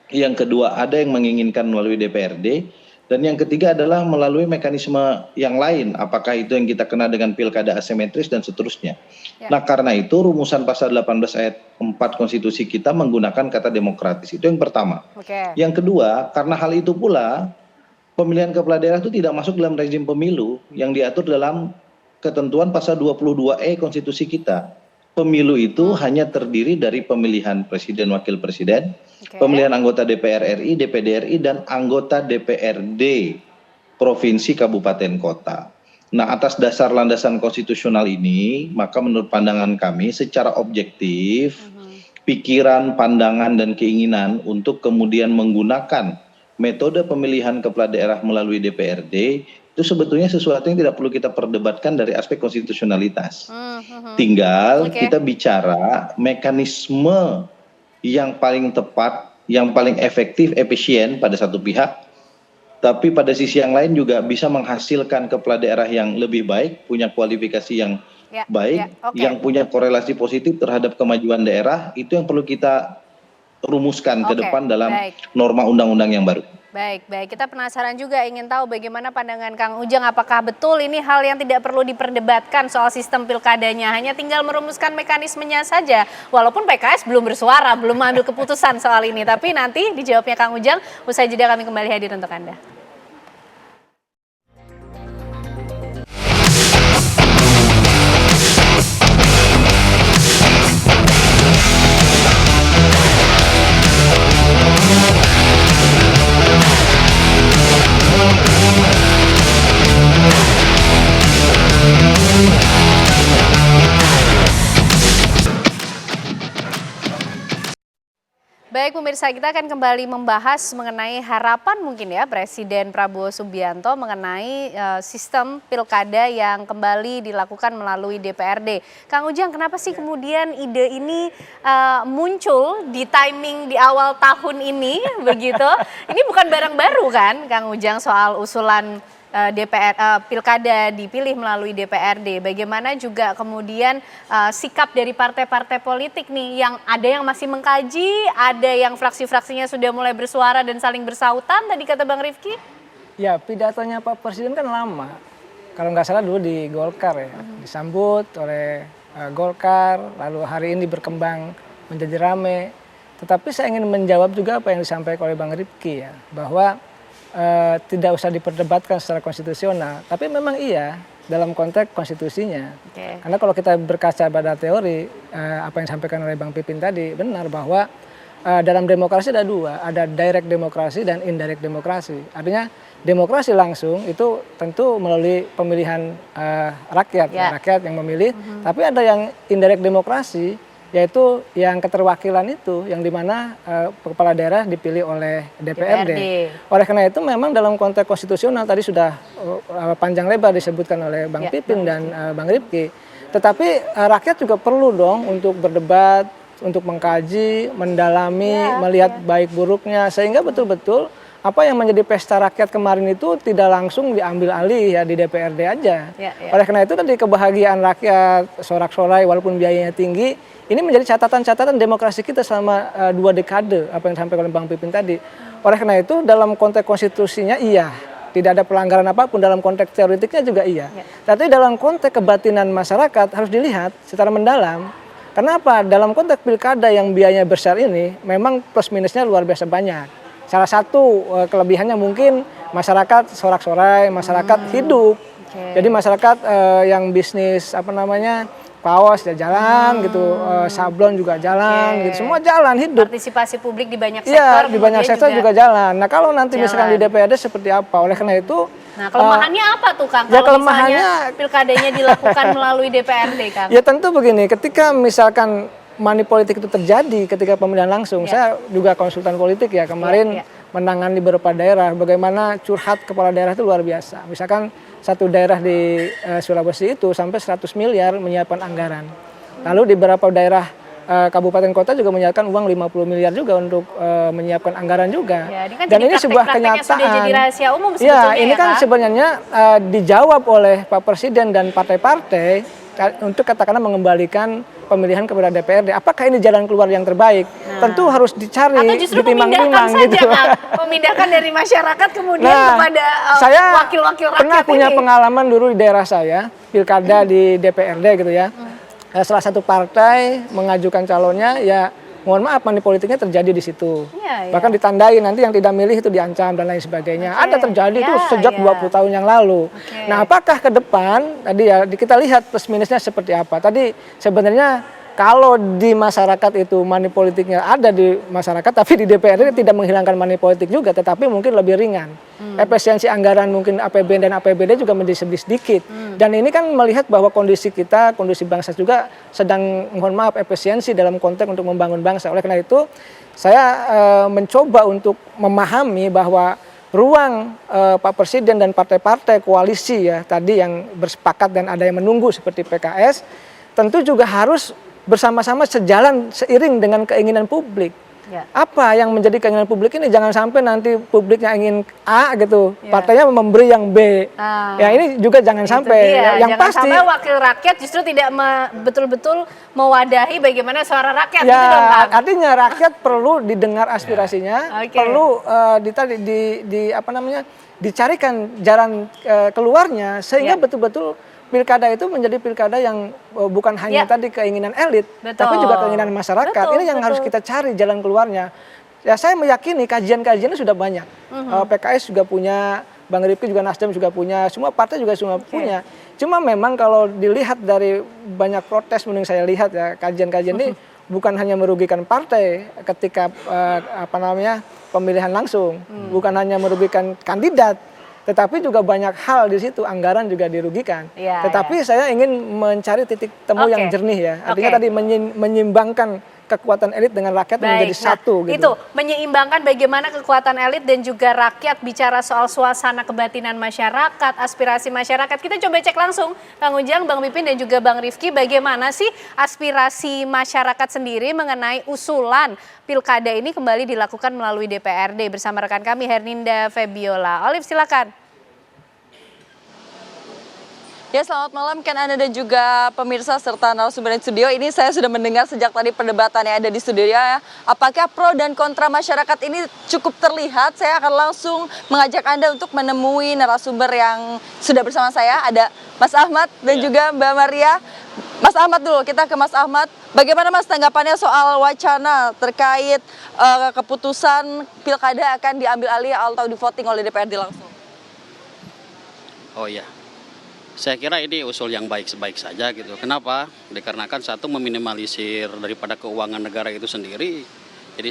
Yang kedua, ada yang menginginkan melalui DPRD. Dan yang ketiga adalah melalui mekanisme yang lain. Apakah itu yang kita kenal dengan pilkada asimetris dan seterusnya. Nah, karena itu rumusan pasal 18 ayat 4 konstitusi kita menggunakan kata demokratis. Itu yang pertama. Yang kedua, karena hal itu pula pemilihan kepala daerah itu tidak masuk dalam rezim pemilu yang diatur dalam ketentuan pasal 22E konstitusi kita. Pemilu itu hanya terdiri dari pemilihan presiden, wakil presiden, pemilihan anggota DPR RI, DPD RI, dan anggota DPRD provinsi, kabupaten, kota. Nah, atas dasar landasan konstitusional ini, maka menurut pandangan kami secara objektif, pikiran, pandangan, dan keinginan untuk kemudian menggunakan metode pemilihan kepala daerah melalui DPRD itu sebetulnya sesuatu yang tidak perlu kita perdebatkan dari aspek konstitusionalitas. Tinggal kita bicara mekanisme yang paling tepat, yang paling efektif, efisien pada satu pihak, tapi pada sisi yang lain juga bisa menghasilkan kepala daerah yang lebih baik, punya kualifikasi yang baik, yang punya korelasi positif terhadap kemajuan daerah. Itu yang perlu kita rumuskan ke depan dalam norma undang-undang yang baru. Baik, kita penasaran juga, ingin tahu bagaimana pandangan Kang Ujang, apakah betul ini hal yang tidak perlu diperdebatkan soal sistem pilkadanya, hanya tinggal merumuskan mekanismenya saja, walaupun PKS belum bersuara, belum mengambil keputusan soal ini, tapi nanti dijawabnya Kang Ujang, usai jeda kami kembali hadir untuk Anda. Baik pemirsa, kita akan kembali membahas mengenai harapan mungkin ya Presiden Prabowo Subianto mengenai sistem pilkada yang kembali dilakukan melalui DPRD. Kang Ujang, kenapa sih kemudian ide ini muncul di timing di awal tahun ini begitu? Ini bukan barang baru kan Kang Ujang soal usulan pilkada dipilih melalui DPRD. Bagaimana juga kemudian sikap dari partai-partai politik nih, yang ada yang masih mengkaji, ada yang fraksi-fraksinya sudah mulai bersuara dan saling bersautan tadi kata Bang Rifki? Ya, pidatonya Pak Presiden kan lama. Kalau nggak salah dulu di Golkar ya, disambut oleh Golkar, lalu hari ini berkembang menjadi rame. Tetapi saya ingin menjawab juga apa yang disampaikan oleh Bang Rifki ya, bahwa tidak usah diperdebatkan secara konstitusional, tapi memang iya dalam konteks konstitusinya. Karena kalau kita berkaca pada teori apa yang disampaikan oleh Bang Pipin tadi, benar bahwa dalam demokrasi ada dua, ada direct demokrasi dan indirect demokrasi. Artinya demokrasi langsung itu tentu melalui pemilihan rakyat, rakyat yang memilih, tapi ada yang indirect demokrasi, yaitu yang keterwakilan itu, yang dimana kepala daerah dipilih oleh DPRD. Oleh karena itu memang dalam konteks konstitusional tadi sudah panjang lebar disebutkan oleh Bang Pipin dan Bang Rifki. Tetapi rakyat juga perlu dong untuk berdebat, untuk mengkaji, mendalami, melihat baik buruknya, sehingga betul-betul apa yang menjadi pesta rakyat kemarin itu tidak langsung diambil alih ya di DPRD aja. Oleh karena itu tadi kebahagiaan rakyat, sorak-sorai walaupun biayanya tinggi, ini menjadi catatan-catatan demokrasi kita selama 2 dekade, apa yang disampaikan oleh Bang Pipin tadi. Oleh karena itu dalam konteks konstitusinya iya, tidak ada pelanggaran apapun, dalam konteks teoretiknya juga iya. Tapi dalam konteks kebatinan masyarakat harus dilihat secara mendalam. Kenapa? Dalam konteks pilkada yang biayanya besar ini memang plus minusnya luar biasa banyak. Salah satu kelebihannya mungkin masyarakat sorak-sorai, masyarakat hidup. Jadi masyarakat yang bisnis kaos ya jalan gitu, sablon juga jalan gitu, semua jalan hidup. Partisipasi publik di banyak Iya, sektor. di banyak sektor juga jalan. Nah kalau nanti misalkan di DPRD seperti apa? Oleh karena itu. Nah kelemahannya apa tuh Kang? Ya, kalau misalnya pilkadanya dilakukan melalui DPRD Kang? Ya tentu begini, ketika misalkan money politik itu terjadi ketika pemilihan langsung, saya juga konsultan politik ya kemarin menangani beberapa daerah, bagaimana curhat kepala daerah itu luar biasa. Misalkan satu daerah di Sulawesi itu sampai 100 miliar menyiapkan anggaran. Lalu di beberapa daerah kabupaten kota juga menyiapkan uang 50 miliar juga untuk menyiapkan anggaran juga. Ya, ini kan dan ini sebuah kenyataan. Sudah jadi rahasia umum ya, ini kan sebenarnya dijawab oleh Pak Presiden dan partai-partai untuk katakanlah mengembalikan pemilihan kepada DPRD. Apakah ini jalan keluar yang terbaik? Tentu harus dicari, atau justru memindahkan saja, gitu. Memindahkan dari masyarakat kemudian kepada wakil-wakil rakyat. Pernah punya pengalaman dulu di daerah saya, pilkada di DPRD gitu ya. Salah satu partai mengajukan calonnya, ya mohon maaf money politiknya terjadi di situ. Bahkan ditandai nanti yang tidak milih itu diancam dan lain sebagainya. Ada terjadi itu sejak 20 tahun yang lalu. Nah, apakah ke depan tadi ya kita lihat plus minusnya seperti apa. Tadi sebenarnya kalau di masyarakat itu money politiknya ada di masyarakat, tapi di DPRD tidak menghilangkan money politik juga, tetapi mungkin lebih ringan. Efisiensi anggaran mungkin APBN dan APBD juga menjadi sedikit. Dan ini kan melihat bahwa kondisi kita, kondisi bangsa juga sedang, mohon maaf, efisiensi dalam konteks untuk membangun bangsa. Oleh karena itu, saya mencoba untuk memahami bahwa ruang Pak Presiden dan partai-partai koalisi ya tadi yang bersepakat dan ada yang menunggu seperti PKS, tentu juga harus bersama-sama sejalan seiring dengan keinginan publik. Apa yang menjadi keinginan publik ini, jangan sampai nanti publiknya ingin A gitu, partainya memberi yang B. Ya ini juga jangan sampai. Yang jangan pasti sampai wakil rakyat justru tidak betul-betul mewadahi bagaimana suara rakyat. Ya, gitu dong, Kang. artinya rakyat perlu didengar aspirasinya, perlu dicarikan jalan keluarnya sehingga betul-betul pilkada itu menjadi pilkada yang bukan hanya tadi keinginan elit, tapi juga keinginan masyarakat. Ini yang harus kita cari jalan keluarnya. Ya saya meyakini kajian-kajiannya sudah banyak. PKS juga punya, Bang Rifki juga, Nasdem juga punya, semua partai juga semua punya. Cuma memang kalau dilihat dari banyak protes, mending saya lihat ya kajian-kajian ini bukan hanya merugikan partai ketika pemilihan langsung, bukan hanya merugikan kandidat, tetapi juga banyak hal di situ, anggaran juga dirugikan. Tetapi saya ingin mencari titik temu yang jernih ya. Artinya tadi menyimbangkan kekuatan elit dengan rakyat menjadi satu. Gitu. Itu menyeimbangkan bagaimana kekuatan elit dan juga rakyat, bicara soal suasana kebatinan masyarakat, aspirasi masyarakat. Kita coba cek langsung, Kang Ujang, Bang Pipin dan juga Bang Rifki, bagaimana sih aspirasi masyarakat sendiri mengenai usulan pilkada ini kembali dilakukan melalui DPRD bersama rekan kami Herninda Febiola. Olive silakan. Ya, selamat malam kan Anda dan juga pemirsa serta narasumber di studio. Ini saya sudah mendengar sejak tadi perdebatan yang ada di studio ya. Apakah pro dan kontra masyarakat ini cukup terlihat? Saya akan langsung mengajak Anda untuk menemui narasumber yang sudah bersama saya. Ada Mas Ahmad dan juga Mbak Maria. Mas Ahmad dulu, kita ke Mas Ahmad. Bagaimana Mas tanggapannya soal wacana terkait keputusan pilkada akan diambil alih atau di voting oleh DPRD langsung? Oh iya. Saya kira ini usul yang baik-baik saja gitu. Kenapa? Dikarenakan satu meminimalisir daripada keuangan negara itu sendiri. Jadi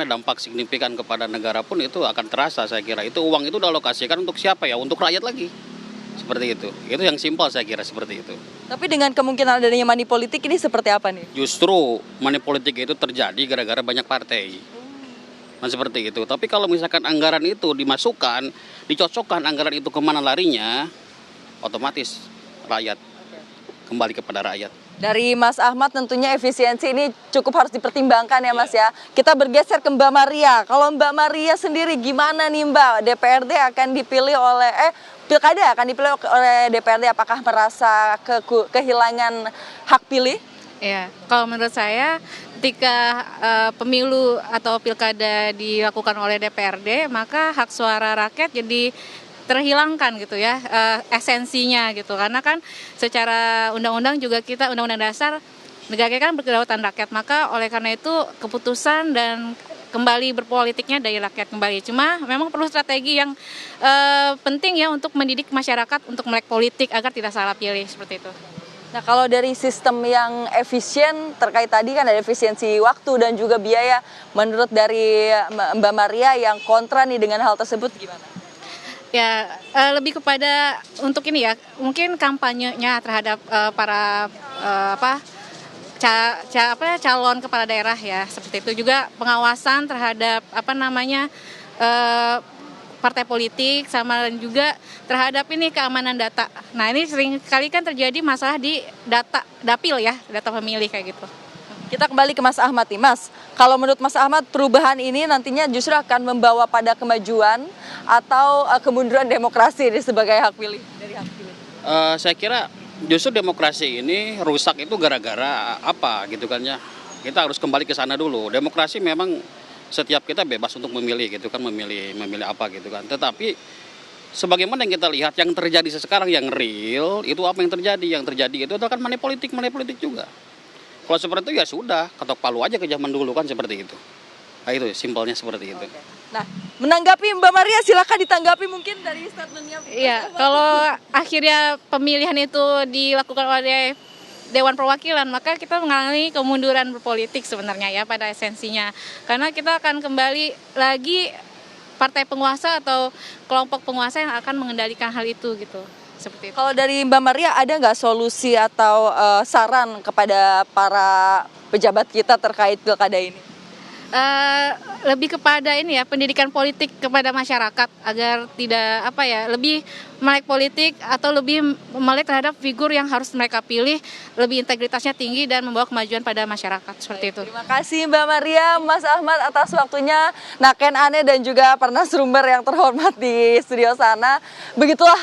dampak signifikan kepada negara pun itu akan terasa saya kira. Itu uang itu dialokasikan untuk siapa ya? Untuk rakyat lagi. Seperti itu. Itu yang simpel saya kira seperti itu. Tapi dengan kemungkinan adanya money politik ini seperti apa nih? Justru money politik itu terjadi gara-gara banyak partai. Nah, seperti itu. Tapi kalau misalkan anggaran itu dimasukkan, dicocokkan anggaran itu kemana larinya, otomatis rakyat kembali kepada rakyat. Dari Mas Ahmad tentunya efisiensi ini cukup harus dipertimbangkan ya Mas ya. Kita bergeser ke Mbak Maria. Kalau Mbak Maria sendiri gimana nih Mbak? DPRD akan dipilih oleh Pilkada akan dipilih oleh DPRD, apakah merasa kehilangan hak pilih? Ya, kalau menurut saya ketika pemilu atau pilkada dilakukan oleh DPRD, maka hak suara rakyat jadi terhilangkan gitu ya, esensinya gitu. Karena kan secara undang-undang juga kita, undang-undang dasar negara kita kan berkedaulatan rakyat, maka oleh karena itu keputusan dan kembali berpolitiknya dari rakyat kembali. Cuma memang perlu strategi yang penting ya untuk mendidik masyarakat untuk melek politik agar tidak salah pilih seperti itu. Nah kalau dari sistem yang efisien terkait tadi kan ada efisiensi waktu dan juga biaya. Menurut dari Mbak Maria yang kontra nih dengan hal tersebut gimana? Ya lebih kepada untuk ini ya, mungkin kampanyenya terhadap para calon kepala daerah ya, seperti itu. Juga pengawasan terhadap partai politik, sama juga terhadap ini keamanan data. Nah ini sering kali kan terjadi masalah di data dapil ya, data pemilih kayak gitu. Kita kembali ke Mas Ahmad nih Mas, kalau menurut Mas Ahmad perubahan ini nantinya justru akan membawa pada kemajuan atau kemunduran demokrasi sebagai hak pilih? Saya kira justru demokrasi ini rusak itu gara-gara apa gitu kan ya. Kita harus kembali ke sana dulu. Demokrasi memang setiap kita bebas untuk memilih gitu kan, memilih apa gitu kan. Tetapi sebagaimana yang kita lihat yang terjadi sekarang yang real itu apa yang terjadi? Yang terjadi itu akan money politik juga. Kalau seperti itu ya sudah, ketok palu aja ke zaman dulu kan seperti itu. Nah itu simpelnya seperti itu. Nah, menanggapi Mbak Maria silakan ditanggapi mungkin dari statementnya. Iya, kalau akhirnya pemilihan itu dilakukan oleh Dewan Perwakilan, maka kita mengalami kemunduran berpolitik sebenarnya ya pada esensinya. Karena kita akan kembali lagi partai penguasa atau kelompok penguasa yang akan mengendalikan hal itu gitu. Seperti itu. Kalau dari Mbak Maria ada nggak solusi atau saran kepada para pejabat kita terkait pilkada ini? Lebih kepada ini ya, pendidikan politik kepada masyarakat agar tidak lebih melek politik atau lebih melek terhadap figur yang harus mereka pilih, lebih integritasnya tinggi dan membawa kemajuan pada masyarakat seperti itu. Terima kasih Mbak Maria, Mas Ahmad atas waktunya. Naken Ane dan juga narasumber yang terhormat di studio sana. Begitulah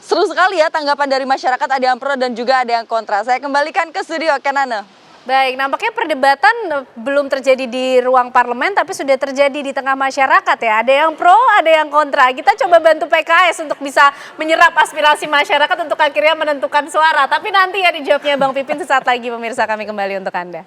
seru sekali ya tanggapan dari masyarakat, ada yang pro dan juga ada yang kontra. Saya kembalikan ke studio Ken Ane. Baik, nampaknya perdebatan belum terjadi di ruang parlemen, tapi sudah terjadi di tengah masyarakat ya. Ada yang pro, ada yang kontra. Kita coba bantu PKS untuk bisa menyerap aspirasi masyarakat untuk akhirnya menentukan suara. Tapi nanti ya dijawabnya Bang Pipin sesaat lagi, pemirsa, kami kembali untuk Anda.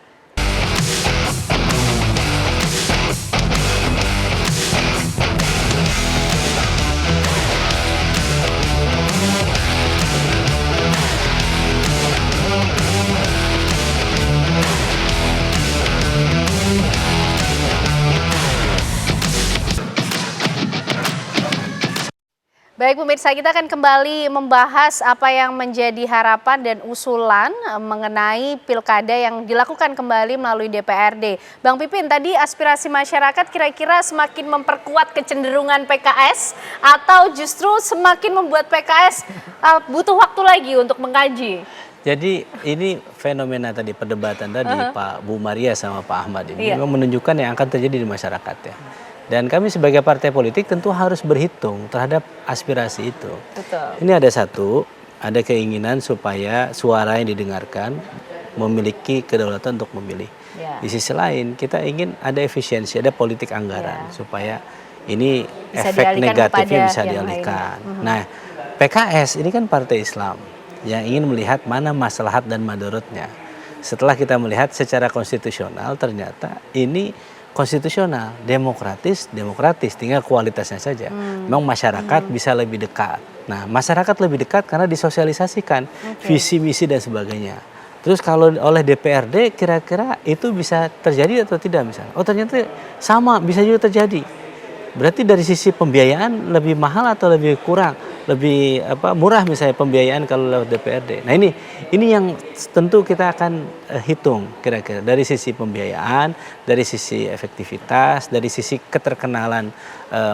Baik pemirsa, kita akan kembali membahas apa yang menjadi harapan dan usulan mengenai pilkada yang dilakukan kembali melalui DPRD. Bang Pipin, tadi aspirasi masyarakat kira-kira semakin memperkuat kecenderungan PKS atau justru semakin membuat PKS butuh waktu lagi untuk mengkaji? Jadi ini fenomena tadi, perdebatan tadi Pak Bu Maria sama Pak Ahmad ini memang menunjukkan yang akan terjadi di masyarakat ya. Dan kami sebagai partai politik tentu harus berhitung terhadap aspirasi itu. Betul. Ini ada keinginan supaya suara yang didengarkan memiliki kedaulatan untuk memilih. Ya. Di sisi lain kita ingin ada efisiensi, ada politik anggaran supaya ini bisa efek negatifnya bisa yang dialihkan. Nah, PKS ini kan partai Islam yang ingin melihat mana maslahat dan madorotnya. Setelah kita melihat secara konstitusional ternyata ini konstitusional, demokratis, tinggal kualitasnya saja. Memang masyarakat bisa lebih dekat. Nah, masyarakat lebih dekat karena disosialisasikan visi, misi dan sebagainya. Terus kalau oleh DPRD kira-kira itu bisa terjadi atau tidak misalnya? Oh ternyata sama, bisa juga terjadi. Berarti dari sisi pembiayaan lebih mahal atau lebih kurang, lebih murah misalnya pembiayaan kalau lewat DPRD. Nah ini yang tentu kita akan hitung kira-kira dari sisi pembiayaan, dari sisi efektivitas, dari sisi keterkenalan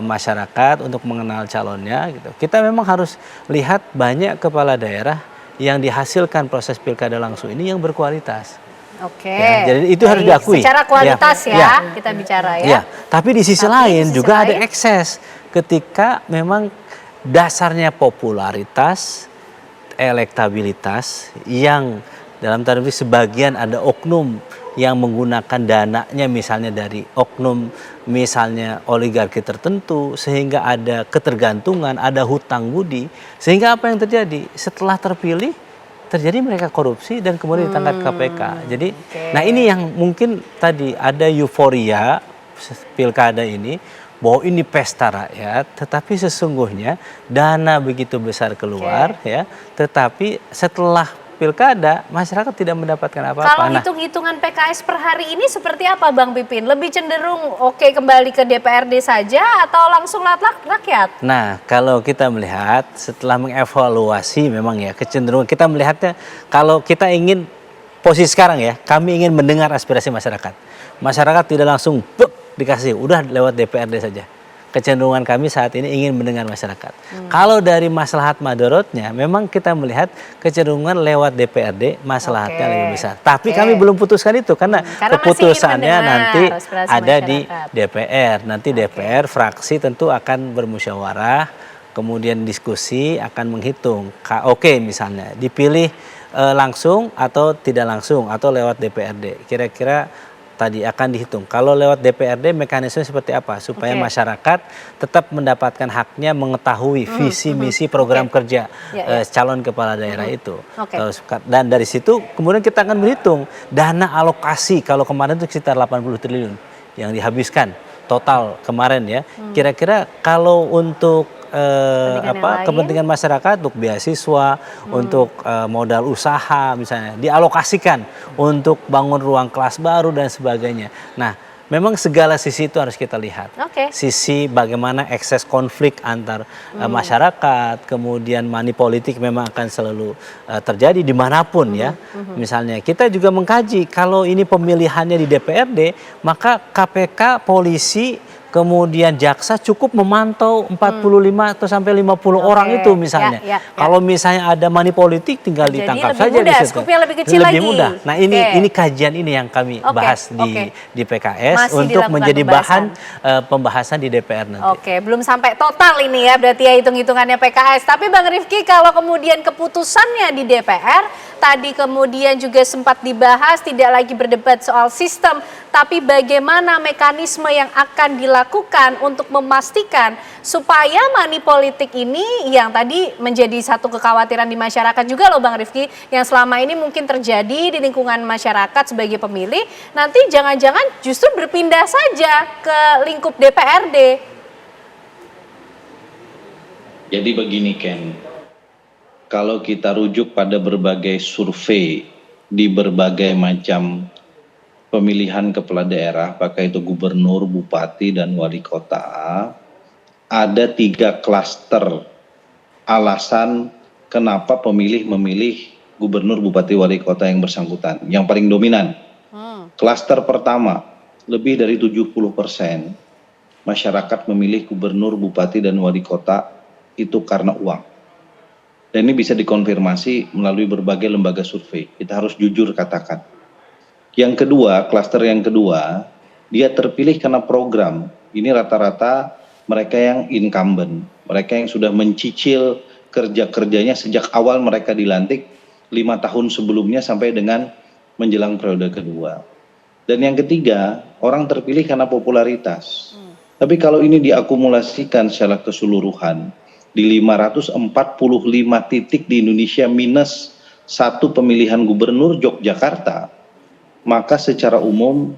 masyarakat untuk mengenal calonnya gitu. Kita memang harus lihat banyak kepala daerah yang dihasilkan proses pilkada langsung ini yang berkualitas. Oke. Ya, jadi itu harus diakui. Secara kualitas kita bicara ya. Ya, tapi di sisi lain juga ada ekses ketika memang dasarnya popularitas, elektabilitas yang dalam tanda petik sebagian ada oknum yang menggunakan dananya misalnya dari oknum misalnya oligarki tertentu sehingga ada ketergantungan, ada hutang budi, sehingga apa yang terjadi setelah terpilih terjadi mereka korupsi dan kemudian ditangkap KPK. Jadi nah ini yang mungkin tadi ada euforia pilkada ini bahwa ini pesta rakyat, tetapi sesungguhnya dana begitu besar keluar ya, tetapi setelah pilkada masyarakat tidak mendapatkan apa-apa. Kalau hitung-hitungan PKS per hari ini seperti apa Bang Pipin? Lebih cenderung kembali ke DPRD saja atau langsung rakyat? Nah, kalau kita melihat setelah mengevaluasi memang ya kecenderungan kita melihatnya kalau kita ingin posisi sekarang ya, kami ingin mendengar aspirasi masyarakat. Masyarakat tidak langsung dikasih, udah lewat DPRD saja. Kecenderungan kami saat ini ingin mendengar masyarakat. Kalau dari maslahat madorotnya, memang kita melihat kecenderungan lewat DPRD maslahatnya lebih besar. Tapi kami belum putuskan itu karena keputusannya nanti ada di DPR. Nanti DPR fraksi tentu akan bermusyawarah, kemudian diskusi akan menghitung. Oke misalnya dipilih langsung atau tidak langsung atau lewat DPRD. Kira-kira tadi akan dihitung. Kalau lewat DPRD mekanisme seperti apa supaya masyarakat tetap mendapatkan haknya mengetahui visi misi program kerja calon kepala daerah itu. Dan dari situ kemudian kita akan berhitung dana alokasi kalau kemarin itu sekitar 80 triliun yang dihabiskan total kemarin ya. Kira-kira kalau untuk kepentingan masyarakat untuk beasiswa, untuk modal usaha misalnya dialokasikan untuk bangun ruang kelas baru dan sebagainya. Nah, memang segala sisi itu harus kita lihat. Sisi bagaimana ekses konflik antar masyarakat, kemudian money politik memang akan selalu terjadi dimanapun ya. Misalnya kita juga mengkaji kalau ini pemilihannya di DPRD, maka KPK, polisi, kemudian jaksa cukup memantau 45 atau sampai 50 orang itu misalnya. Kalau misalnya ada money politik tinggal ditangkap saja di situ. Lebih kecil lagi. Mudah. Nah, ini kajian ini yang kami bahas di PKS masih untuk menjadi bahan pembahasan di DPR nanti. Belum sampai total ini ya berarti ya hitung-hitungannya PKS. Tapi Bang Rifki kalau kemudian keputusannya di DPR tadi kemudian juga sempat dibahas tidak lagi berdebat soal sistem, tapi bagaimana mekanisme yang akan dilakukan untuk memastikan supaya money politik ini yang tadi menjadi satu kekhawatiran di masyarakat juga loh Bang Rifki, yang selama ini mungkin terjadi di lingkungan masyarakat sebagai pemilih, nanti jangan-jangan justru berpindah saja ke lingkup DPRD. Jadi begini Ken, kalau kita rujuk pada berbagai survei di berbagai macam pemilihan kepala daerah, apakah itu gubernur, bupati, dan wali kota, ada 3 klaster alasan kenapa pemilih memilih gubernur, bupati, wali kota yang bersangkutan. Yang paling dominan, klaster pertama, lebih dari 70% masyarakat memilih gubernur, bupati, dan wali kota itu karena uang. Dan ini bisa dikonfirmasi melalui berbagai lembaga survei. Kita harus jujur katakan. Yang kedua, klaster yang kedua, dia terpilih karena program. Ini rata-rata mereka yang incumbent, mereka yang sudah mencicil kerja-kerjanya sejak awal mereka dilantik 5 tahun sebelumnya sampai dengan menjelang periode kedua. Dan yang ketiga, orang terpilih karena popularitas. Tapi kalau ini diakumulasikan secara keseluruhan, di 545 titik di Indonesia minus 1 pemilihan gubernur Yogyakarta, maka secara umum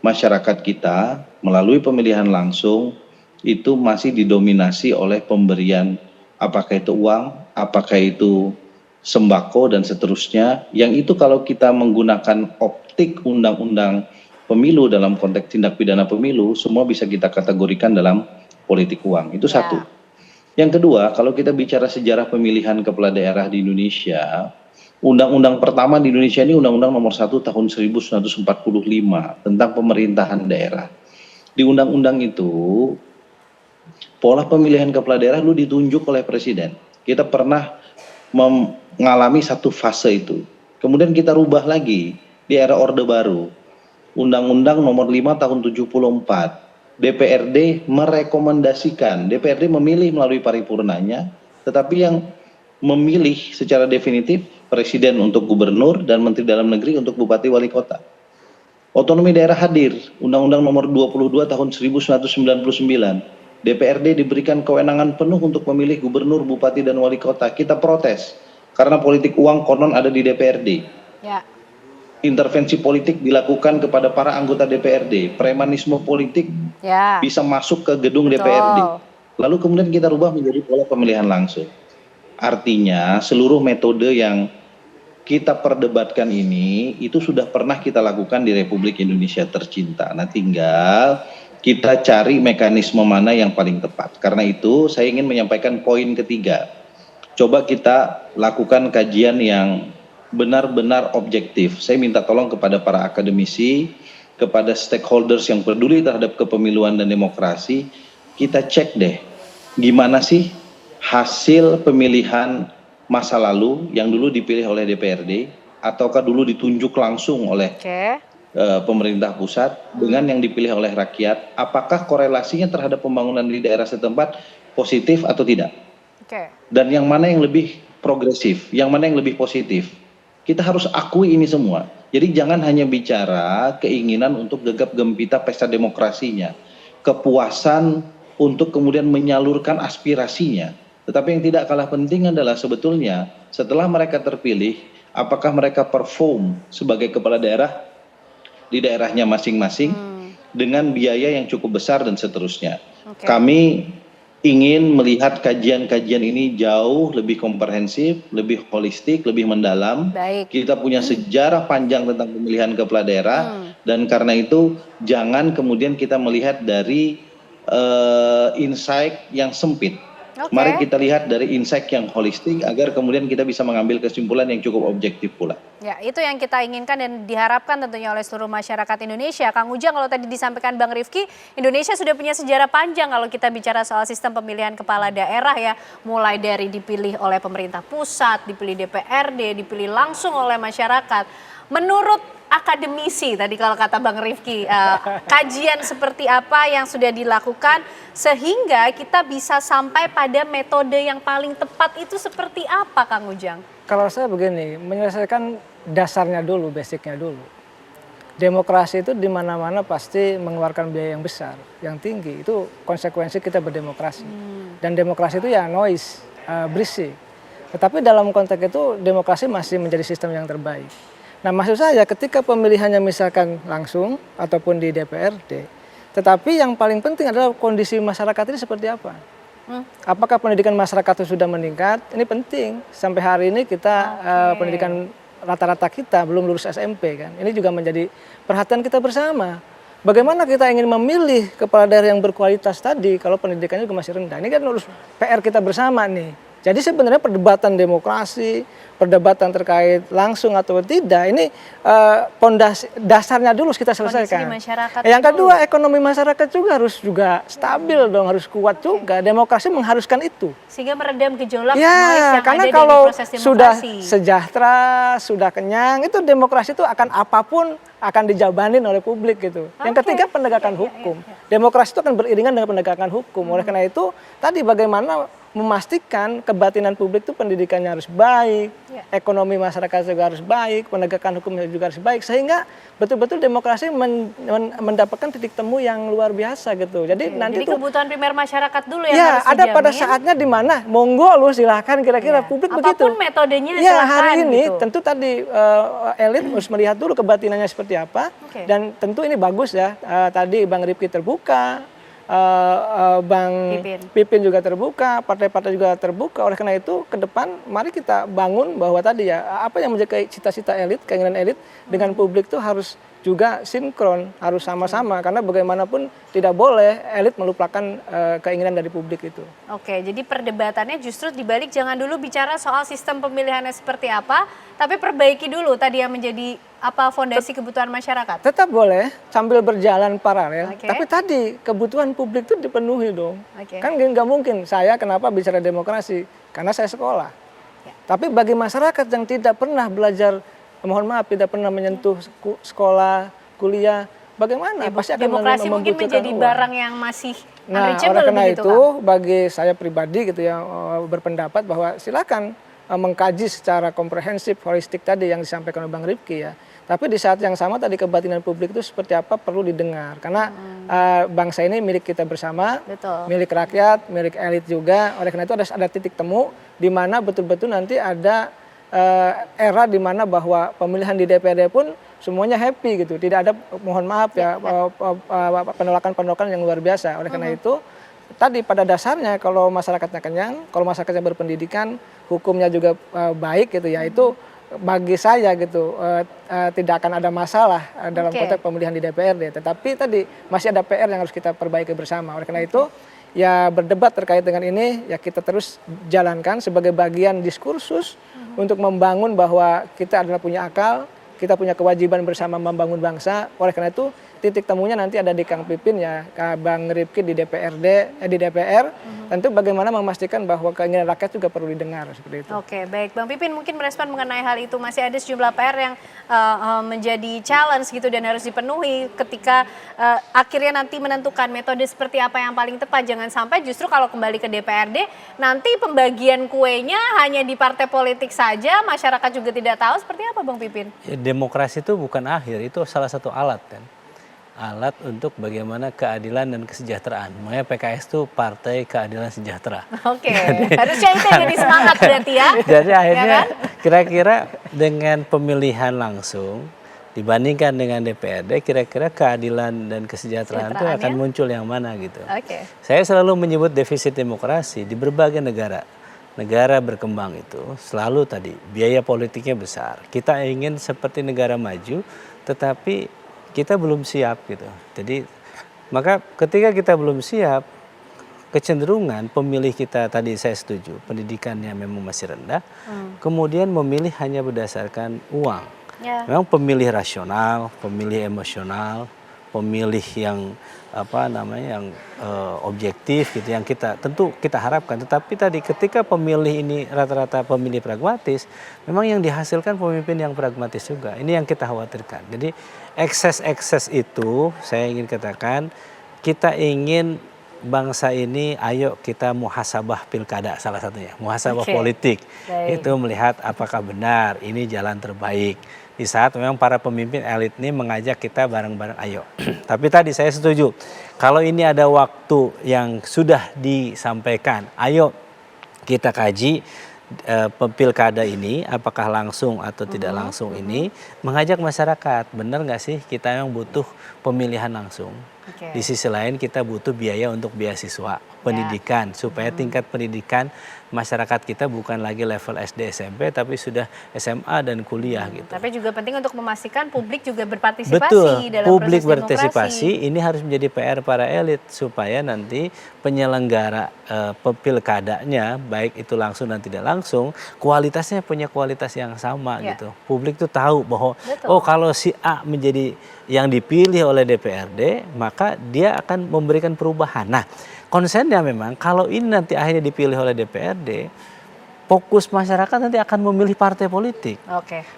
masyarakat kita melalui pemilihan langsung itu masih didominasi oleh pemberian, apakah itu uang, apakah itu sembako dan seterusnya, yang itu kalau kita menggunakan optik undang-undang pemilu dalam konteks tindak pidana pemilu, semua bisa kita kategorikan dalam politik uang. Itu satu. Yang kedua, kalau kita bicara sejarah pemilihan kepala daerah di Indonesia, undang-undang pertama di Indonesia ini Undang-Undang Nomor 1 Tahun 1945 tentang pemerintahan daerah. Di undang-undang itu, pola pemilihan kepala daerah dulu ditunjuk oleh presiden. Kita pernah mengalami satu fase itu. Kemudian kita rubah lagi di era Orde Baru. Undang-Undang Nomor 5 Tahun 74. DPRD merekomendasikan, DPRD memilih melalui paripurnanya, tetapi yang memilih secara definitif Presiden untuk Gubernur dan Menteri Dalam Negeri untuk Bupati Wali Kota. Otonomi daerah hadir, Undang-Undang Nomor 22 Tahun 1999. DPRD diberikan kewenangan penuh untuk memilih Gubernur, Bupati, dan Wali Kota. Kita protes karena politik uang konon ada di DPRD. Ya. Intervensi politik dilakukan kepada para anggota DPRD, premanisme politik bisa masuk ke gedung DPRD. Lalu kemudian kita rubah menjadi pola pemilihan langsung. Artinya seluruh metode yang kita perdebatkan ini itu sudah pernah kita lakukan di Republik Indonesia tercinta. Nah, tinggal kita cari mekanisme mana yang paling tepat. Karena itu saya ingin menyampaikan poin ketiga. Coba kita lakukan kajian yang benar-benar objektif. Saya minta tolong kepada para akademisi, kepada stakeholders yang peduli terhadap kepemiluan dan demokrasi, kita cek deh gimana sih hasil pemilihan masa lalu yang dulu dipilih oleh DPRD ataukah dulu ditunjuk langsung oleh pemerintah pusat dengan yang dipilih oleh rakyat, apakah korelasinya terhadap pembangunan di daerah setempat positif atau tidak? Dan yang mana yang lebih progresif, yang mana yang lebih positif? Kita harus akui ini semua. Jadi jangan hanya bicara keinginan untuk gegap gempita pesta demokrasinya, kepuasan untuk kemudian menyalurkan aspirasinya. Tetapi yang tidak kalah penting adalah sebetulnya setelah mereka terpilih, apakah mereka perform sebagai kepala daerah di daerahnya masing-masing dengan biaya yang cukup besar dan seterusnya. Kami ingin melihat kajian-kajian ini jauh lebih komprehensif, lebih holistik, lebih mendalam. Kita punya sejarah panjang tentang pemilihan kepala daerah dan karena itu jangan kemudian kita melihat dari insight yang sempit. Mari kita lihat dari insight yang holistik agar kemudian kita bisa mengambil kesimpulan yang cukup objektif pula. Ya, itu yang kita inginkan dan diharapkan tentunya oleh seluruh masyarakat Indonesia. Kang Ujang, kalau tadi disampaikan Bang Rifki, Indonesia sudah punya sejarah panjang kalau kita bicara soal sistem pemilihan kepala daerah ya. Mulai dari dipilih oleh pemerintah pusat, dipilih DPRD, dipilih langsung oleh masyarakat. Menurut akademisi tadi kalau kata Bang Rifki, kajian seperti apa yang sudah dilakukan sehingga kita bisa sampai pada metode yang paling tepat itu seperti apa, Kang Ujang? Kalau saya begini, menyelesaikan dasarnya dulu, basicnya dulu. Demokrasi itu di mana-mana pasti mengeluarkan biaya yang besar, yang tinggi. Itu konsekuensi kita berdemokrasi. Dan demokrasi itu ya noise, berisik. Tetapi dalam konteks itu demokrasi masih menjadi sistem yang terbaik. Nah, maksud saya ketika pemilihannya misalkan langsung ataupun di DPRD, tetapi yang paling penting adalah kondisi masyarakat ini seperti apa. Apakah pendidikan masyarakat itu sudah meningkat? Ini penting. Sampai hari ini kita pendidikan rata-rata kita belum lulus SMP kan. Ini juga menjadi perhatian kita bersama. Bagaimana kita ingin memilih kepala daerah yang berkualitas tadi kalau pendidikannya juga masih rendah. Ini kan harus PR kita bersama nih. Jadi sebenarnya perdebatan demokrasi, perdebatan terkait langsung atau tidak, ini dasarnya dulu kita selesaikan. Yang kedua, ekonomi masyarakat juga harus stabil dong, harus kuat juga. Demokrasi mengharuskan itu. Sehingga meredam gejolak ya, karena kalau sudah sejahtera, sudah kenyang, itu demokrasi itu akan apapun akan dijabanin oleh publik gitu. Yang ketiga, penegakan hukum. Demokrasi itu akan beriringan dengan penegakan hukum. Oleh karena itu, tadi bagaimana memastikan kebatinan publik itu pendidikannya harus baik, ekonomi masyarakat juga harus baik, penegakan hukumnya juga harus baik, sehingga betul-betul demokrasi mendapatkan titik temu yang luar biasa gitu. Jadi nanti itu kebutuhan primer masyarakat dulu yang harus ada pada saatnya di mana monggo lu silahkan kira-kira publik begitu. Apapun metodenya ya hari ini gitu. Tentu tadi elit harus melihat dulu kebatinannya seperti apa dan tentu ini bagus ya. Tadi Bang Rifki terbuka. Bang Pipin juga terbuka, partai-partai juga terbuka. Oleh karena itu ke depan mari kita bangun bahwa tadi ya apa yang menjadi cita-cita elit, keinginan elit dengan publik itu harus juga sinkron, harus sama-sama karena bagaimanapun tidak boleh elit melupakan keinginan dari publik itu. Oke, jadi perdebatannya justru dibalik jangan dulu bicara soal sistem pemilihannya seperti apa, tapi perbaiki dulu tadi yang menjadi apa fondasi kebutuhan masyarakat. Tetap boleh sambil berjalan paralel, tapi tadi kebutuhan publik itu dipenuhi dong. Kan nggak mungkin saya kenapa bicara demokrasi karena saya sekolah. Tapi bagi masyarakat yang tidak pernah belajar, mohon maaf, tidak pernah menyentuh sekolah, kuliah, bagaimana? Pasti akan Demokrasi mungkin membutuhkan menjadi uang. barang yang masih Nah, unreachable oleh karena begitu, itu, Kang? bagi saya pribadi gitu ya, berpendapat bahwa silakan mengkaji secara komprehensif, holistik tadi yang disampaikan oleh Bang Rifki ya. Tapi di saat yang sama tadi kebatinan publik itu seperti apa perlu didengar. Karena bangsa ini milik kita bersama, Betul. milik rakyat, milik elit juga. Oleh karena itu ada titik temu di mana betul-betul nanti ada era di mana bahwa pemilihan di DPRD pun semuanya happy gitu. Tidak ada, mohon maaf ya, penolakan-penolakan yang luar biasa. Oleh karena itu tadi pada dasarnya kalau masyarakatnya kenyang, kalau masyarakatnya berpendidikan, hukumnya juga baik gitu ya, itu bagi saya gitu tidak akan ada masalah dalam konteks pemilihan di DPRD. Tetapi tadi masih ada PR yang harus kita perbaiki bersama. Oleh karena itu ya berdebat terkait dengan ini ya kita terus jalankan sebagai bagian diskursus untuk membangun bahwa kita adalah punya akal, kita punya kewajiban bersama membangun bangsa. Oleh karena itu titik temunya nanti ada di Kang Pipin ya, Bang Rifki di di DPR. Tentu bagaimana memastikan bahwa keinginan rakyat juga perlu didengar seperti itu. Oke, baik. Bang Pipin mungkin merespon mengenai hal itu. Masih ada sejumlah PR yang menjadi challenge gitu dan harus dipenuhi ketika akhirnya nanti menentukan metode seperti apa yang paling tepat. Jangan sampai justru kalau kembali ke DPRD nanti pembagian kuenya hanya di partai politik saja, masyarakat juga tidak tahu. Seperti apa Bang Pipin? Ya, demokrasi itu bukan akhir, itu salah satu alat kan. Alat untuk bagaimana keadilan dan kesejahteraan. Makanya PKS itu Partai Keadilan Sejahtera. Oke, harusnya itu yang jadi semangat berarti ya. Jadi akhirnya ya kan? kira-kira dengan pemilihan langsung dibandingkan dengan DPRD, kira-kira keadilan dan kesejahteraan itu akan muncul yang mana gitu. Oke. Saya selalu menyebut defisit demokrasi di berbagai negara. Negara berkembang itu selalu tadi biaya politiknya besar. Kita ingin seperti negara maju, tetapi kita belum siap gitu. Jadi maka ketika kita belum siap, kecenderungan pemilih kita tadi saya setuju, pendidikannya memang masih rendah, kemudian memilih hanya berdasarkan uang. Memang pemilih rasional, pemilih emosional, pemilih yang yang objektif gitu, yang tentu kita harapkan. Tetapi tadi ketika pemilih ini rata-rata pemilih pragmatis, memang yang dihasilkan pemimpin yang pragmatis juga. Ini yang kita khawatirkan. Jadi ekses-ekses itu saya ingin katakan, kita ingin bangsa ini ayo kita muhasabah pilkada salah satunya, muhasabah politik. Itu melihat apakah benar ini jalan terbaik. Di saat memang para pemimpin elit ini mengajak kita bareng-bareng ayo. Tapi tadi saya setuju, kalau ini ada waktu yang sudah disampaikan, ayo kita kaji pilkada ini apakah langsung atau tidak langsung ini, mengajak masyarakat, benar nggak sih kita yang butuh pemilihan langsung. Di sisi lain kita butuh biaya untuk beasiswa, pendidikan, supaya tingkat pendidikan masyarakat kita bukan lagi level SD SMP tapi sudah SMA dan kuliah gitu. Tapi juga penting untuk memastikan publik juga berpartisipasi dalam publik proses berpartisipasi ini harus menjadi PR para elit supaya nanti penyelenggara pilkadanya baik itu langsung dan tidak langsung kualitasnya punya kualitas yang sama gitu. Publik tuh tahu bahwa oh kalau si A menjadi yang dipilih oleh DPRD maka dia akan memberikan perubahan. Nah, konsennya memang kalau ini nanti akhirnya dipilih oleh DPRD, fokus masyarakat nanti akan memilih partai politik.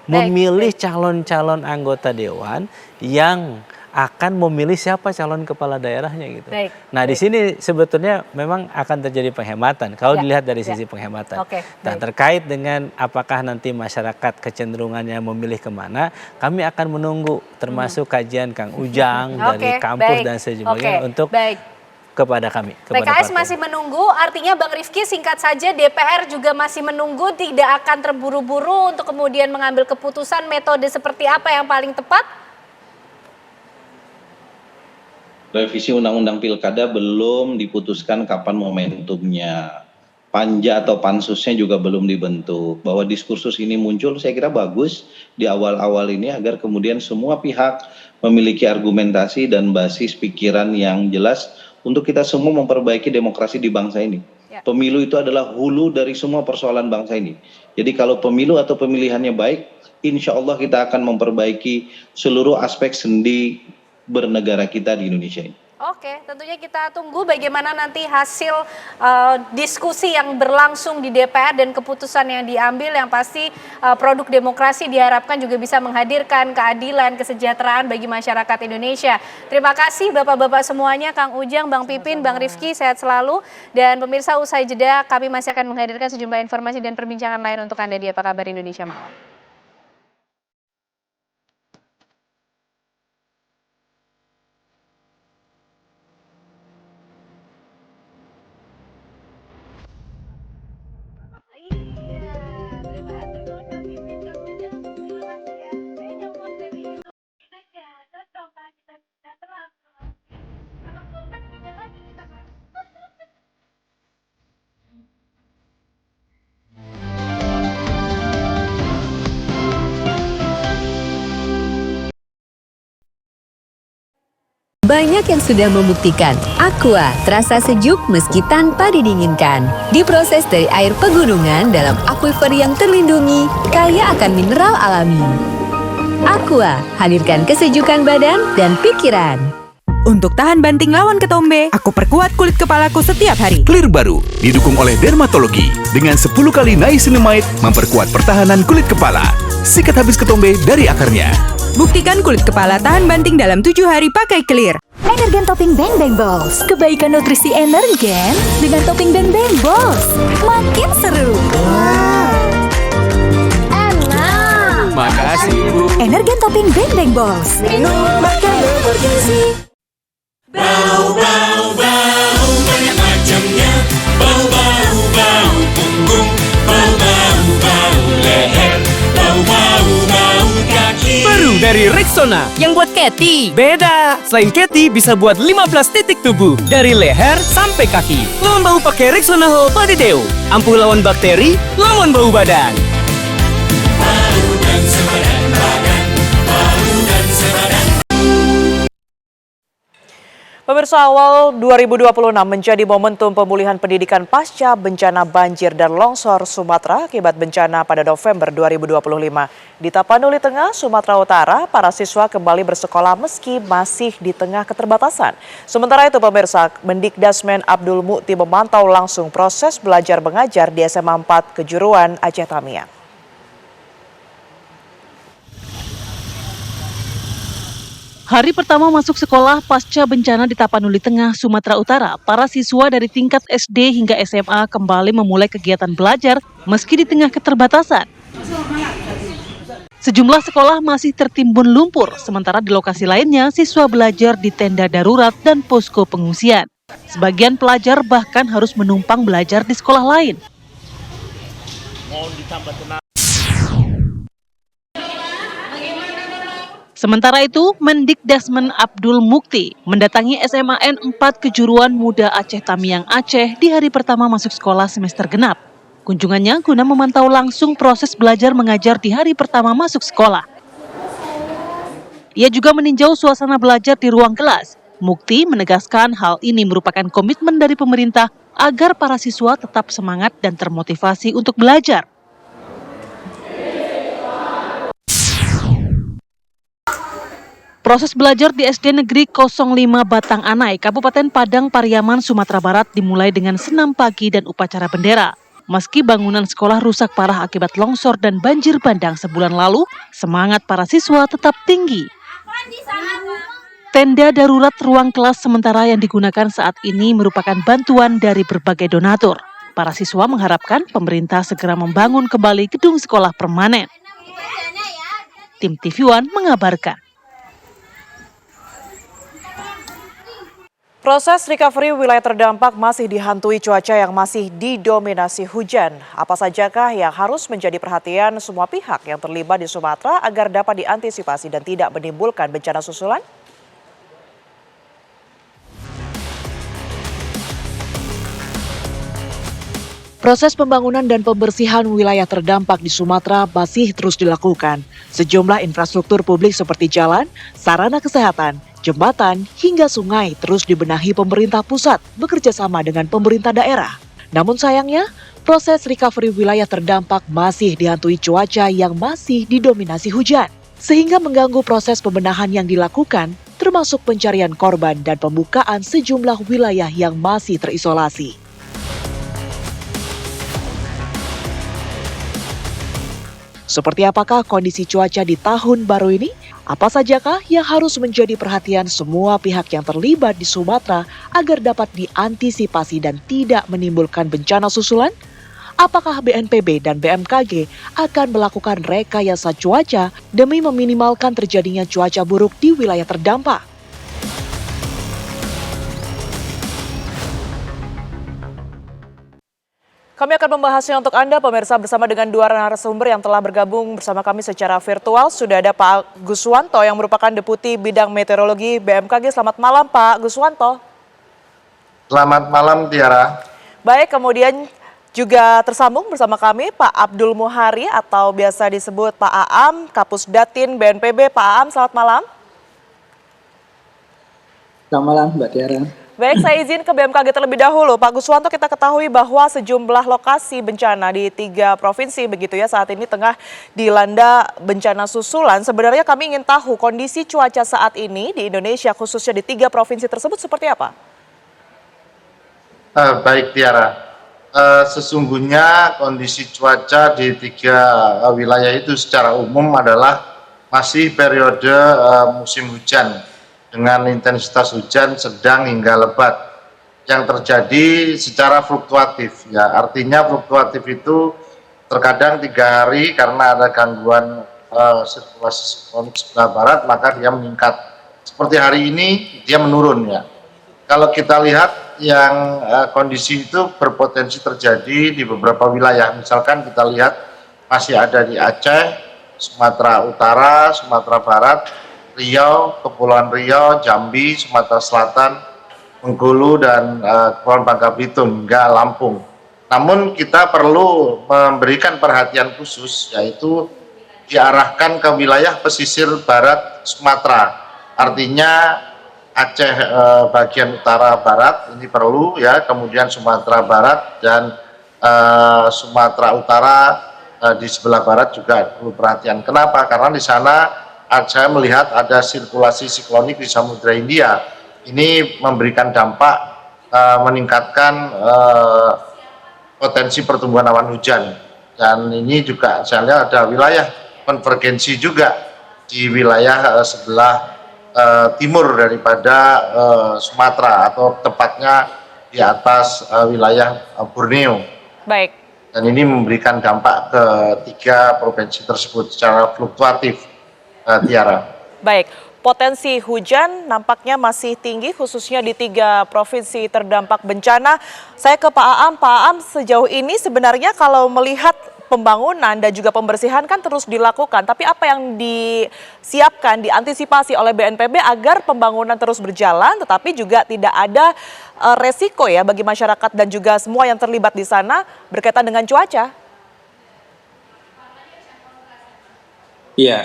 Memilih calon-calon anggota dewan yang akan memilih siapa calon kepala daerahnya gitu. Nah, di sini sebetulnya memang akan terjadi penghematan kalau dilihat dari sisi penghematan. Dan terkait dengan apakah nanti masyarakat kecenderungannya memilih kemana, kami akan menunggu termasuk kajian Kang Ujang dari kampus dan sejumlahnya untuk kepada kami. PKS masih menunggu, artinya Bang Rifki singkat saja DPR juga masih menunggu, tidak akan terburu-buru untuk kemudian mengambil keputusan metode seperti apa yang paling tepat? Revisi Undang-Undang Pilkada belum diputuskan kapan momentumnya. Panja atau pansusnya juga belum dibentuk. Bahwa diskursus ini muncul saya kira bagus di awal-awal ini agar kemudian semua pihak memiliki argumentasi dan basis pikiran yang jelas untuk kita semua memperbaiki demokrasi di bangsa ini. Pemilu itu adalah hulu dari semua persoalan bangsa ini. Jadi kalau pemilu atau pemilihannya baik, insya Allah kita akan memperbaiki seluruh aspek sendi bernegara kita di Indonesia ini. Oke, tentunya kita tunggu bagaimana nanti hasil diskusi yang berlangsung di DPR dan keputusan yang diambil, yang pasti produk demokrasi diharapkan juga bisa menghadirkan keadilan, kesejahteraan bagi masyarakat Indonesia. Terima kasih Bapak-Bapak semuanya, Kang Ujang, Bang Pipin, Bang Rifki, sehat selalu. Dan pemirsa, usai jeda kami masih akan menghadirkan sejumlah informasi dan perbincangan lain untuk Anda di Apa Kabar Indonesia Malam. Banyak yang sudah membuktikan Aqua terasa sejuk meski tanpa didinginkan. Diproses dari air pegunungan dalam aquifer yang terlindungi, kaya akan mineral alami. Aqua, hadirkan kesejukan badan dan pikiran. Untuk tahan banting lawan ketombe, aku perkuat kulit kepalaku setiap hari. Clear baru, didukung oleh dermatologi. Dengan 10 kali niacinamide, memperkuat pertahanan kulit kepala. Sikat habis ketombe dari akarnya. Buktikan kulit kepala tahan banting dalam 7 hari pakai Clear. Energen Topping Bang Bang Balls. Kebaikan nutrisi Energen dengan topping Bang Bang Balls. Makin seru. Enak. Makasih, Ibu. Energen Topping Bang Bang Balls. Minum makan bergizi. Bau, bau, bau, banyak macamnya. Bau, bau, bau, punggung. Bau, bau, bau, leher. Bau, bau, bau, kaki. Baru dari Rexona yang buat Cathy. Beda, selain Cathy bisa buat 15 titik tubuh dari leher sampai kaki. Lawan bau pakai Rexona Whole Body Deo. Ampuh lawan bakteri, lawan bau badan. Bau dan sebadan badan. Bau dan sebadan. Pemirsa, awal 2026 menjadi momentum pemulihan pendidikan pasca bencana banjir dan longsor Sumatera akibat bencana pada November 2025. Di Tapanuli Tengah, Sumatera Utara, para siswa kembali bersekolah meski masih di tengah keterbatasan. Sementara itu, pemirsa, Mendikdasmen Abdul Mukti memantau langsung proses belajar mengajar di SMA 4 Kejuruan Aceh Tamiang. Hari pertama masuk sekolah pasca bencana di Tapanuli Tengah, Sumatera Utara, para siswa dari tingkat SD hingga SMA kembali memulai kegiatan belajar meski di tengah keterbatasan. Sejumlah sekolah masih tertimbun lumpur, sementara di lokasi lainnya siswa belajar di tenda darurat dan posko pengungsian. Sebagian pelajar bahkan harus menumpang belajar di sekolah lain. Sementara itu, Mendikdasmen Abdul Mukti mendatangi SMAN 4 Kejuruan Muda Aceh Tamiang Aceh di hari pertama masuk sekolah semester genap. Kunjungannya guna memantau langsung proses belajar mengajar di hari pertama masuk sekolah. Ia juga meninjau suasana belajar di ruang kelas. Mukti menegaskan hal ini merupakan komitmen dari pemerintah agar para siswa tetap semangat dan termotivasi untuk belajar. Proses belajar di SD Negeri 05 Batang Anai, Kabupaten Padang Pariaman, Sumatera Barat dimulai dengan senam pagi dan upacara bendera. Meski bangunan sekolah rusak parah akibat longsor dan banjir bandang sebulan lalu, semangat para siswa tetap tinggi. Tenda darurat ruang kelas sementara yang digunakan saat ini merupakan bantuan dari berbagai donatur. Para siswa mengharapkan pemerintah segera membangun kembali gedung sekolah permanen. Tim TV One mengabarkan. Proses recovery wilayah terdampak masih dihantui cuaca yang masih didominasi hujan. Apa sajakah yang harus menjadi perhatian semua pihak yang terlibat di Sumatera agar dapat diantisipasi dan tidak menimbulkan bencana susulan? Proses pembangunan dan pembersihan wilayah terdampak di Sumatera masih terus dilakukan. Sejumlah infrastruktur publik seperti jalan, sarana kesehatan, jembatan, hingga sungai terus dibenahi pemerintah pusat bekerja sama dengan pemerintah daerah. Namun sayangnya, proses recovery wilayah terdampak masih dihantui cuaca yang masih didominasi hujan, sehingga mengganggu proses pembenahan yang dilakukan termasuk pencarian korban dan pembukaan sejumlah wilayah yang masih terisolasi. Seperti apakah kondisi cuaca di tahun baru ini? Apa sajakah yang harus menjadi perhatian semua pihak yang terlibat di Sumatera agar dapat diantisipasi dan tidak menimbulkan bencana susulan? Apakah BNPB dan BMKG akan melakukan rekayasa cuaca demi meminimalkan terjadinya cuaca buruk di wilayah terdampak? Kami akan membahasnya untuk Anda, pemirsa, bersama dengan dua narasumber yang telah bergabung bersama kami secara virtual. Sudah ada Pak Guswanto yang merupakan Deputi Bidang Meteorologi BMKG. Selamat malam, Pak Guswanto. Selamat malam, Tiara. Baik, kemudian juga tersambung bersama kami Pak Abdul Muhari atau biasa disebut Pak Aam, Kapusdatin BNPB. Pak Aam, selamat malam. Selamat malam, Mbak Tiara. Baik, saya izin ke BMKG terlebih dahulu. Pak Guswanto, kita ketahui bahwa sejumlah lokasi bencana di 3 provinsi begitu ya saat ini tengah dilanda bencana susulan. Sebenarnya kami ingin tahu kondisi cuaca saat ini di Indonesia khususnya di 3 provinsi tersebut seperti apa? Baik, Tiara. Sesungguhnya kondisi cuaca di 3 wilayah itu secara umum adalah masih periode musim hujan, dengan intensitas hujan sedang hingga lebat yang terjadi secara fluktuatif. Ya, artinya fluktuatif itu terkadang 3 hari karena ada gangguan sirkulasi siklonik sebelah barat maka dia meningkat. Seperti hari ini dia menurun ya. Kalau kita lihat yang kondisi itu berpotensi terjadi di beberapa wilayah. Misalkan kita lihat masih ada di Aceh, Sumatera Utara, Sumatera Barat, Riau, Kepulauan Riau, Jambi, Sumatera Selatan, Bengkulu, dan Kepulauan Bangka Belitung hingga Lampung. Namun kita perlu memberikan perhatian khusus, yaitu diarahkan ke wilayah pesisir barat Sumatera. Artinya Aceh bagian utara barat ini perlu ya, kemudian Sumatera Barat dan Sumatera Utara di sebelah barat juga perlu perhatian. Kenapa? Karena di sana saya melihat ada sirkulasi siklonik di Samudra Hindia. Ini memberikan dampak meningkatkan potensi pertumbuhan awan hujan. Dan ini juga saya lihat ada wilayah konvergensi juga di wilayah sebelah timur daripada Sumatera atau tepatnya di atas wilayah Borneo. Baik. Dan ini memberikan dampak ke 3 provinsi tersebut secara fluktuatif. Tiara. Baik, potensi hujan nampaknya masih tinggi khususnya di 3 provinsi terdampak bencana. Saya ke Pak Aam. Pak Aam, sejauh ini sebenarnya kalau melihat pembangunan dan juga pembersihan kan terus dilakukan. Tapi apa yang disiapkan, diantisipasi oleh BNPB agar pembangunan terus berjalan tetapi juga tidak ada resiko ya bagi masyarakat dan juga semua yang terlibat di sana berkaitan dengan cuaca? Iya,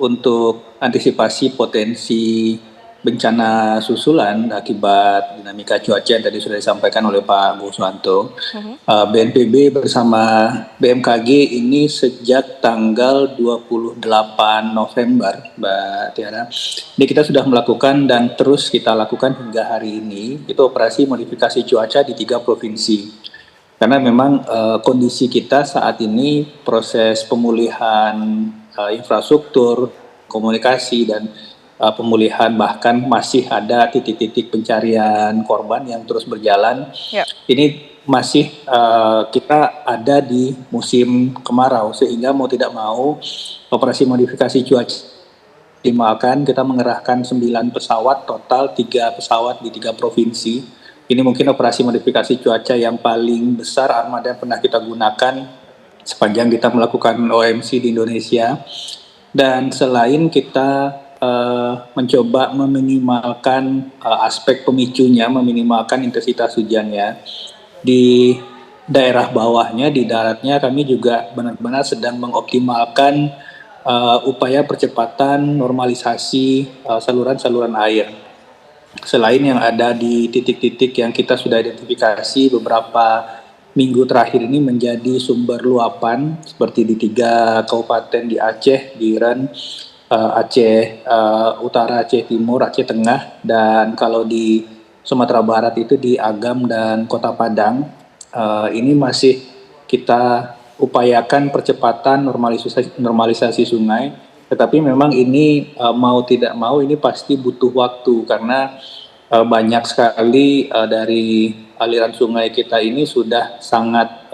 untuk antisipasi potensi bencana susulan akibat dinamika cuaca yang tadi sudah disampaikan oleh Pak Guswanto, BNPB bersama BMKG ini sejak tanggal 28 November, Mbak Tiara. Ini kita sudah melakukan dan terus kita lakukan hingga hari ini, itu operasi modifikasi cuaca di 3 provinsi. Karena memang kondisi kita saat ini proses pemulihan infrastruktur, komunikasi, dan pemulihan bahkan masih ada titik-titik pencarian korban yang terus berjalan. Ya. Ini masih kita ada di musim kemarau sehingga mau tidak mau operasi modifikasi cuaca dimakan. Kita mengerahkan 9 pesawat, total 3 pesawat di 3 provinsi. Ini mungkin operasi modifikasi cuaca yang paling besar armada yang pernah kita gunakan sepanjang kita melakukan OMC di Indonesia. Dan selain kita mencoba meminimalkan aspek pemicunya, meminimalkan intensitas hujannya, di daerah bawahnya, di daratnya kami juga benar-benar sedang mengoptimalkan upaya percepatan normalisasi saluran-saluran air. Selain yang ada di titik-titik yang kita sudah identifikasi beberapa minggu terakhir ini menjadi sumber luapan seperti di 3 kabupaten di Aceh, di Iren, Aceh Utara, Aceh Timur, Aceh Tengah, dan kalau di Sumatera Barat itu di Agam dan Kota Padang. Ini masih kita upayakan percepatan normalisasi sungai, tetapi memang ini mau tidak mau ini pasti butuh waktu karena banyak sekali dari aliran sungai kita ini sudah sangat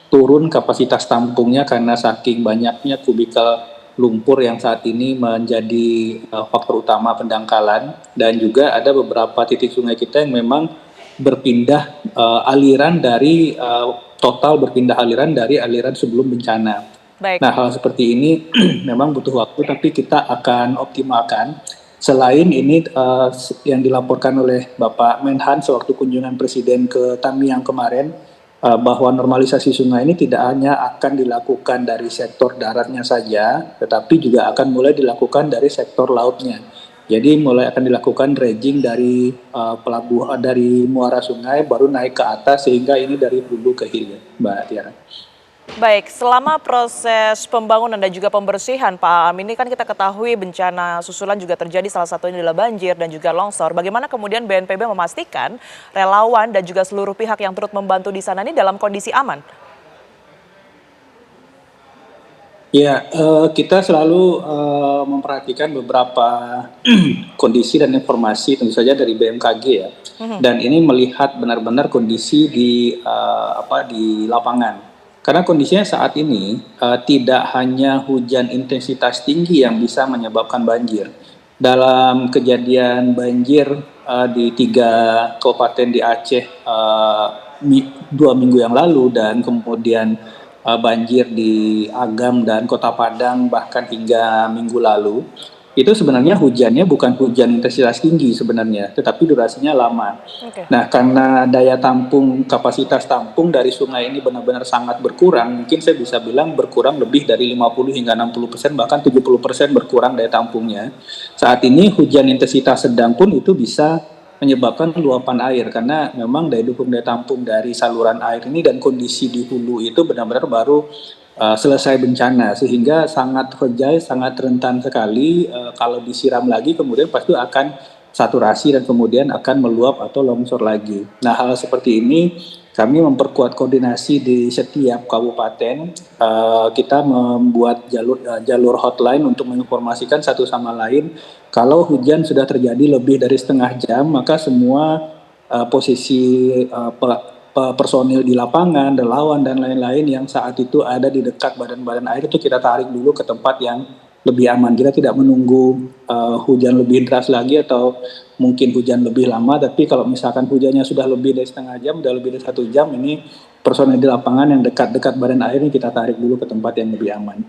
turun kapasitas tampungnya karena saking banyaknya kubikel lumpur yang saat ini menjadi faktor utama pendangkalan, dan juga ada beberapa titik sungai kita yang memang berpindah aliran dari total berpindah aliran dari aliran sebelum bencana. Baik. Nah, hal seperti ini memang butuh waktu, tapi kita akan optimalkan. Selain ini yang dilaporkan oleh Bapak Menhan sewaktu kunjungan Presiden ke Tamiang kemarin, bahwa normalisasi sungai ini tidak hanya akan dilakukan dari sektor daratnya saja, tetapi juga akan mulai dilakukan dari sektor lautnya. Jadi mulai akan dilakukan dredging dari pelabuhan, dari muara sungai, baru naik ke atas sehingga ini dari hulu ke hilir, Mbak Tiara. Baik, selama proses pembangunan dan juga pembersihan, Pak Aam, ini kan kita ketahui bencana susulan juga terjadi, salah satunya adalah banjir dan juga longsor. Bagaimana kemudian BNPB memastikan relawan dan juga seluruh pihak yang turut membantu di sana ini dalam kondisi aman? Ya, kita selalu memperhatikan beberapa kondisi dan informasi tentu saja dari BMKG ya. Dan ini melihat benar-benar kondisi di lapangan. Karena kondisinya saat ini tidak hanya hujan intensitas tinggi yang bisa menyebabkan banjir. Dalam kejadian banjir di 3 kabupaten di Aceh 2 minggu yang lalu, dan kemudian banjir di Agam dan Kota Padang bahkan hingga minggu lalu, itu sebenarnya hujannya bukan hujan intensitas tinggi sebenarnya, tetapi durasinya lama. Nah, karena daya tampung, kapasitas tampung dari sungai ini benar-benar sangat berkurang, mungkin saya bisa bilang berkurang lebih dari 50 hingga 60%, bahkan 70% berkurang daya tampungnya. Saat ini hujan intensitas sedang pun itu bisa menyebabkan luapan air, karena memang daya dukung daya tampung dari saluran air ini dan kondisi di hulu itu benar-benar baru selesai bencana, sehingga sangat fragile, sangat rentan sekali. Kalau disiram lagi kemudian pasti akan saturasi dan kemudian akan meluap atau longsor lagi. Nah, hal seperti ini kami memperkuat koordinasi di setiap kabupaten. Kita membuat jalur hotline untuk menginformasikan satu sama lain. Kalau hujan sudah terjadi lebih dari setengah jam, maka semua posisi personil di lapangan, relawan dan lain-lain yang saat itu ada di dekat badan-badan air itu kita tarik dulu ke tempat yang lebih aman. Kita tidak menunggu hujan lebih deras lagi atau mungkin hujan lebih lama, tapi kalau misalkan hujannya sudah lebih dari setengah jam, sudah lebih dari 1 jam, ini personil di lapangan yang dekat-dekat badan air ini kita tarik dulu ke tempat yang lebih aman.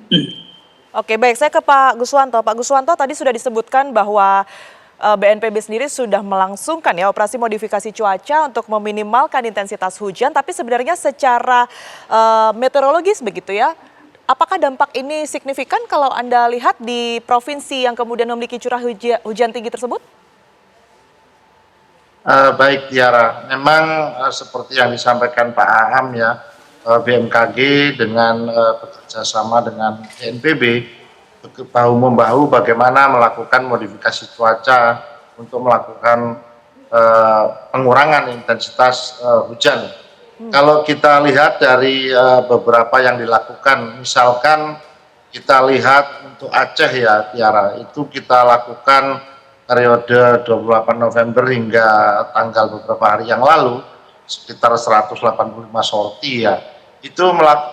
Oke, baik, saya ke Pak Guswanto. Pak Guswanto, tadi sudah disebutkan bahwa BNPB sendiri sudah melangsungkan ya operasi modifikasi cuaca untuk meminimalkan intensitas hujan, tapi sebenarnya secara meteorologis begitu ya, apakah dampak ini signifikan kalau Anda lihat di provinsi yang kemudian memiliki curah hujan tinggi tersebut? Baik Tiara, memang seperti yang disampaikan Pak Aam ya, BMKG dengan bekerjasama dengan BNPB bahu-membahu bagaimana melakukan modifikasi cuaca untuk melakukan pengurangan intensitas hujan. Kalau kita lihat dari beberapa yang dilakukan, misalkan kita lihat untuk Aceh ya Tiara, itu kita lakukan periode 28 November hingga tanggal beberapa hari yang lalu, sekitar 185 sorti ya, itu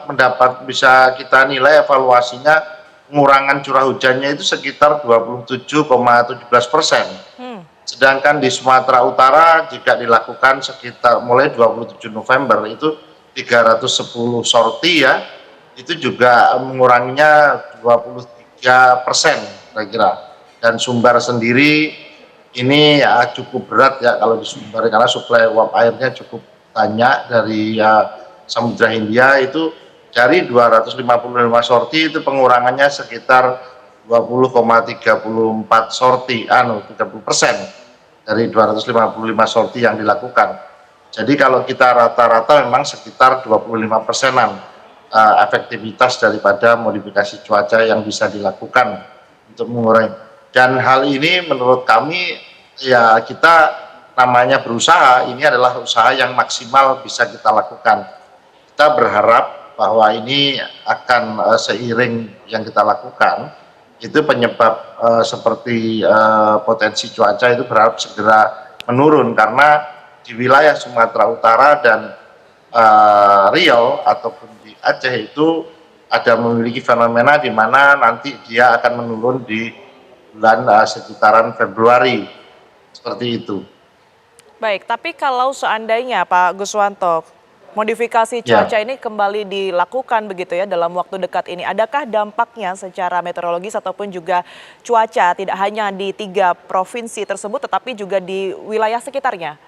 mendapat, bisa kita nilai evaluasinya pengurangan curah hujannya itu sekitar 27,17%. Sedangkan di Sumatera Utara juga dilakukan sekitar mulai 27 November itu 310 sorti ya, itu juga menguranginya 23% kira-kira. Dan Sumbar sendiri ini ya cukup berat ya kalau di Sumbar, karena suplai uap airnya cukup banyak dari Samudra Hindia. Itu dari 255 sorti itu pengurangannya sekitar 20,34 sorti, 30% dari 255 sorti yang dilakukan. Jadi kalau kita rata-rata memang sekitar 25%-an efektivitas daripada modifikasi cuaca yang bisa dilakukan untuk mengurangi. Dan hal ini menurut kami ya kita namanya berusaha, ini adalah usaha yang maksimal bisa kita lakukan. Kita berharap bahwa ini akan seiring yang kita lakukan, itu penyebab seperti potensi cuaca itu berharap segera menurun, karena di wilayah Sumatera Utara dan Riau ataupun di Aceh itu ada memiliki fenomena di mana nanti dia akan menurun di bulan sekitaran Februari, seperti itu. Baik, tapi kalau seandainya Pak Guswanto, modifikasi cuaca ini kembali dilakukan begitu ya dalam waktu dekat ini, adakah dampaknya secara meteorologis ataupun juga cuaca tidak hanya di 3 provinsi tersebut tetapi juga di wilayah sekitarnya?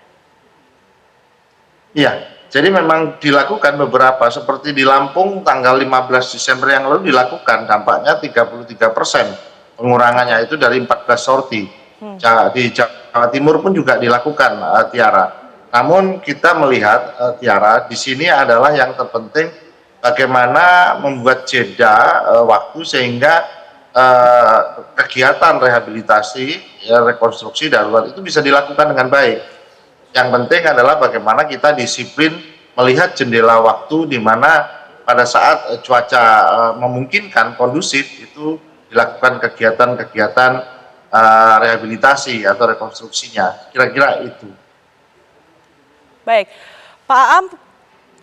Iya, jadi memang dilakukan beberapa, seperti di Lampung tanggal 15 Desember yang lalu dilakukan, dampaknya 33% pengurangannya itu dari 14 sorti. Di Jawa Timur pun juga dilakukan, Tiara. Namun kita melihat, Tiara, di sini adalah yang terpenting bagaimana membuat jeda waktu sehingga kegiatan rehabilitasi, rekonstruksi darurat itu bisa dilakukan dengan baik. Yang penting adalah bagaimana kita disiplin melihat jendela waktu di mana pada saat cuaca memungkinkan, kondusif, itu dilakukan kegiatan-kegiatan rehabilitasi atau rekonstruksinya, kira-kira itu. Baik, Pak Aam,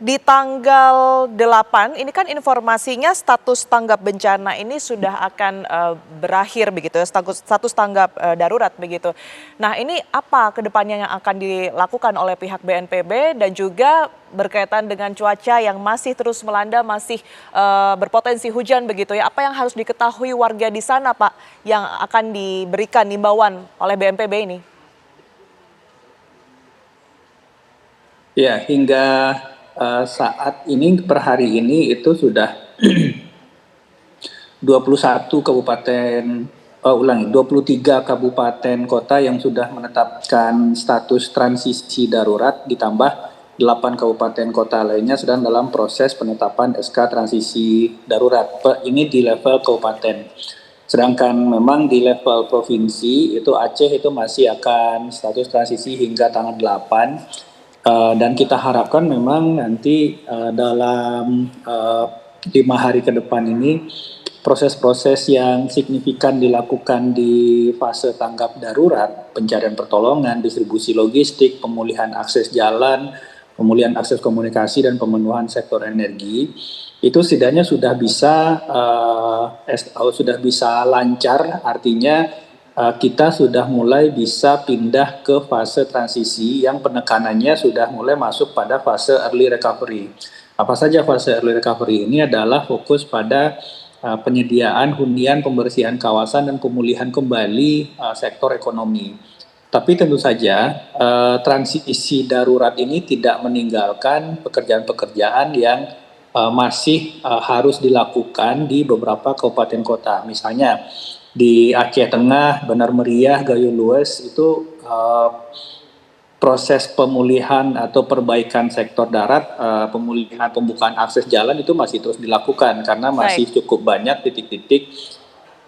di tanggal 8 ini kan informasinya status tanggap bencana ini sudah akan berakhir begitu ya, status tanggap darurat begitu. Nah, ini apa kedepannya yang akan dilakukan oleh pihak BNPB dan juga berkaitan dengan cuaca yang masih terus melanda, masih berpotensi hujan begitu ya. Apa yang harus diketahui warga di sana, Pak, yang akan diberikan himbauan oleh BNPB ini? Ya, hingga saat ini per hari ini itu sudah 23 kabupaten kota yang sudah menetapkan status transisi darurat, ditambah 8 kabupaten kota lainnya sedang dalam proses penetapan SK transisi darurat. Ini di level kabupaten. Sedangkan memang di level provinsi itu Aceh itu masih akan status transisi hingga tanggal 8. Dan kita harapkan memang nanti dalam 5 hari ke depan ini proses-proses yang signifikan dilakukan di fase tanggap darurat, pencarian pertolongan, distribusi logistik, pemulihan akses jalan, pemulihan akses komunikasi, dan pemenuhan sektor energi, itu setidaknya sudah bisa lancar, artinya kita sudah mulai bisa pindah ke fase transisi yang penekanannya sudah mulai masuk pada fase early recovery. Apa saja fase early recovery ini adalah fokus pada penyediaan hunian, pembersihan kawasan, dan pemulihan kembali sektor ekonomi. Tapi tentu saja transisi darurat ini tidak meninggalkan pekerjaan-pekerjaan yang masih harus dilakukan di beberapa kabupaten kota. Misalnya di Aceh Tengah, Benar Meriah, Gayo Lues itu proses pemulihan atau perbaikan sektor darat, pemulihan pembukaan akses jalan itu masih terus dilakukan karena masih cukup banyak titik-titik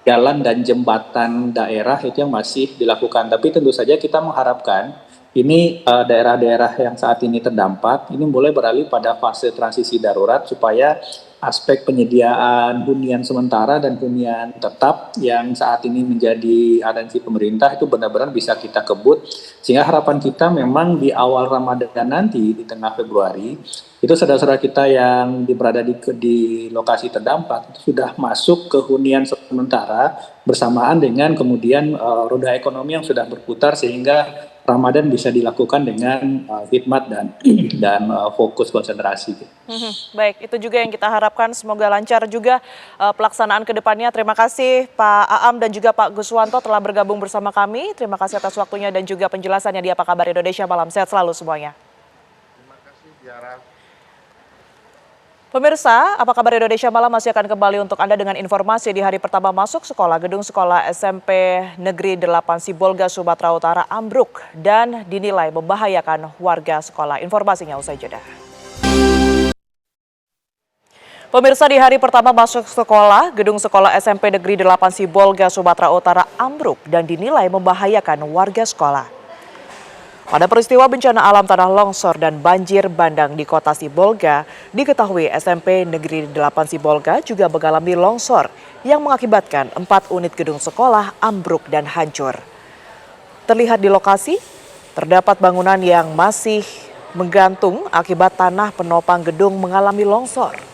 jalan dan jembatan daerah itu yang masih dilakukan. Tapi tentu saja kita mengharapkan ini daerah-daerah yang saat ini terdampak ini mulai beralih pada fase transisi darurat supaya aspek penyediaan hunian sementara dan hunian tetap yang saat ini menjadi atensi pemerintah itu benar-benar bisa kita kebut, sehingga harapan kita memang di awal Ramadan nanti di tengah Februari itu saudara-saudara kita yang berada di lokasi terdampak itu sudah masuk ke hunian sementara bersamaan dengan kemudian roda ekonomi yang sudah berputar sehingga Ramadan bisa dilakukan dengan hikmat dan fokus konsentrasi. Baik, itu juga yang kita harapkan, semoga lancar juga pelaksanaan ke depannya. Terima kasih Pak Aam dan juga Pak Guswanto telah bergabung bersama kami. Terima kasih atas waktunya dan juga penjelasannya di Apa Kabar Indonesia Malam. Sehat selalu semuanya. Terima kasih, Tiara. Pemirsa, Apa Kabar Indonesia Malam masih akan kembali untuk Anda dengan informasi di hari pertama masuk sekolah. Gedung sekolah SMP Negeri 8 Sibolga, Sumatera Utara ambruk dan dinilai membahayakan warga sekolah. Informasinya usai jeda. Pemirsa, di hari pertama masuk sekolah, gedung sekolah SMP Negeri 8 Sibolga, Sumatera Utara ambruk dan dinilai membahayakan warga sekolah. Pada peristiwa bencana alam tanah longsor dan banjir bandang di kota Sibolga, diketahui SMP Negeri 8 Sibolga juga mengalami longsor yang mengakibatkan 4 unit gedung sekolah ambruk dan hancur. Terlihat di lokasi, terdapat bangunan yang masih menggantung akibat tanah penopang gedung mengalami longsor.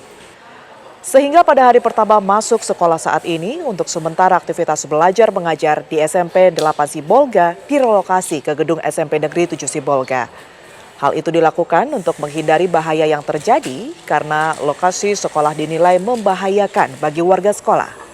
Sehingga pada hari pertama masuk sekolah saat ini, untuk sementara aktivitas belajar mengajar di SMP 8 Sibolga direlokasi ke gedung SMP Negeri 7 Sibolga. Hal itu dilakukan untuk menghindari bahaya yang terjadi karena lokasi sekolah dinilai membahayakan bagi warga sekolah.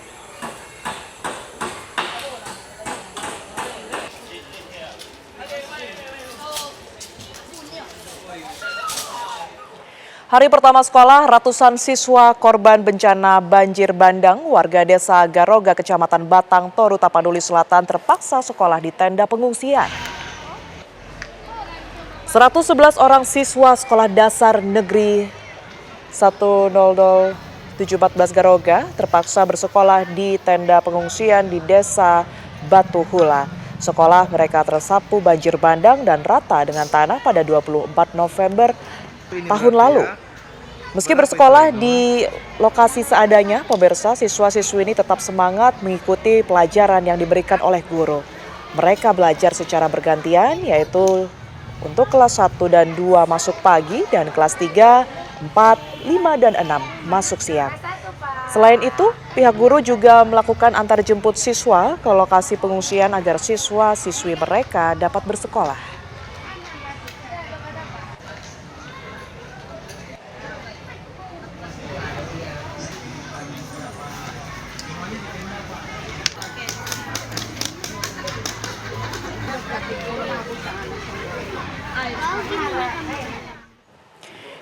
Hari pertama sekolah, ratusan siswa korban bencana banjir bandang warga desa Garoga, Kecamatan Batang, Toru, Tapanuli Selatan terpaksa sekolah di tenda pengungsian. 111 orang siswa sekolah dasar negeri 100.714 Garoga terpaksa bersekolah di tenda pengungsian di desa Batu Hula. Sekolah mereka tersapu banjir bandang dan rata dengan tanah pada 24 November tahun lalu. Meski bersekolah di lokasi seadanya, pemirsa, siswa-siswi ini tetap semangat mengikuti pelajaran yang diberikan oleh guru. Mereka belajar secara bergantian, yaitu untuk kelas 1 dan 2 masuk pagi dan kelas 3, 4, 5, dan 6 masuk siang. Selain itu, pihak guru juga melakukan antar jemput siswa ke lokasi pengungsian agar siswa-siswi mereka dapat bersekolah.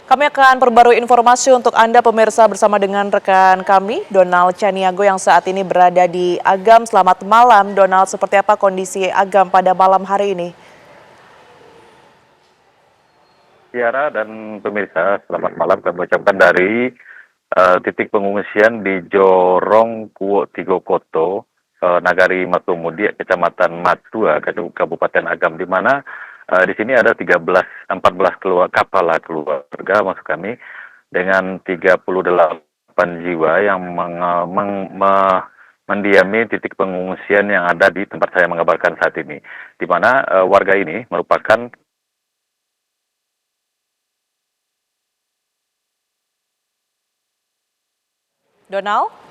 Kami akan perbarui informasi untuk Anda pemirsa bersama dengan rekan kami, Donald Caniago yang saat ini berada di Agam. Selamat malam, Donald. Seperti apa kondisi Agam pada malam hari ini? Tiara dan pemirsa, selamat malam. Kami ucapkan dari titik pengungsian di Jorong Kuwo Tigo Koto, Nagari Matumudi, Kecamatan Matua, Kabupaten Agam, di mana di sini ada 14 kepala keluarga maksud kami dengan 38 jiwa yang mendiami titik pengungsian yang ada di tempat saya mengabarkan saat ini, di mana warga ini merupakan Donald?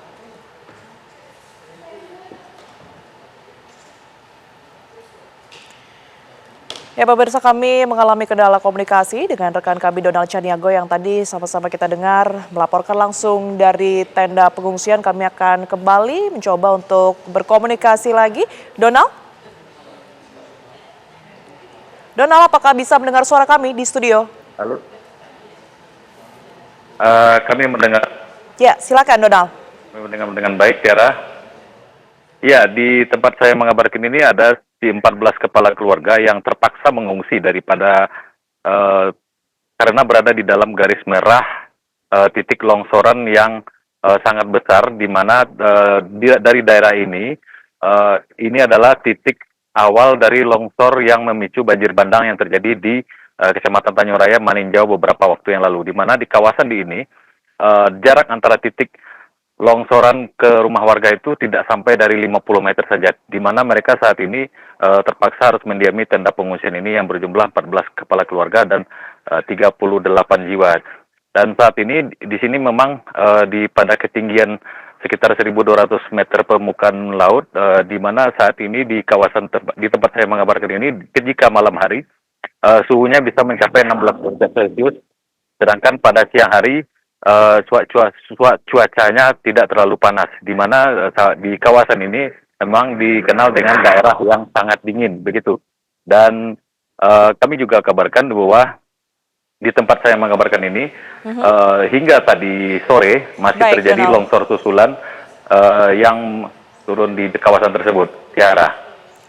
Ya pemirsa, kami mengalami kendala komunikasi dengan rekan kami Donald Caniago yang tadi sama-sama kita dengar melaporkan langsung dari tenda pengungsian. Kami akan kembali mencoba untuk berkomunikasi lagi. Donald? Donald, apakah bisa mendengar suara kami di studio? Halo. Kami mendengar. Ya, silakan Donald. Kami mendengar dengan baik, Tiara. Ya, di tempat saya mengabarkan ini ada 14 kepala keluarga yang terpaksa mengungsi daripada karena berada di dalam garis merah titik longsoran yang sangat besar, di mana dari daerah ini adalah titik awal dari longsor yang memicu banjir bandang yang terjadi di Kecamatan Tanjung Raya, Maninjau beberapa waktu yang lalu, di mana di kawasan ini jarak antara titik longsoran ke rumah warga itu tidak sampai dari 50 meter saja, di mana mereka saat ini terpaksa harus mendiami tenda pengungsian ini yang berjumlah 14 kepala keluarga dan 38 jiwa. Dan saat ini di sini memang pada ketinggian sekitar 1.200 meter permukaan laut, di mana saat ini di kawasan di tempat saya mengabarkan ini, jika malam hari suhunya bisa mencapai 16 derajat Celcius, sedangkan pada siang hari cuacanya tidak terlalu panas, di mana di kawasan ini memang dikenal dengan daerah yang sangat dingin begitu. Dan kami juga kabarkan bahwa di tempat saya mengabarkan ini hingga tadi sore masih terjadi longsor susulan yang turun di kawasan tersebut, Tiara.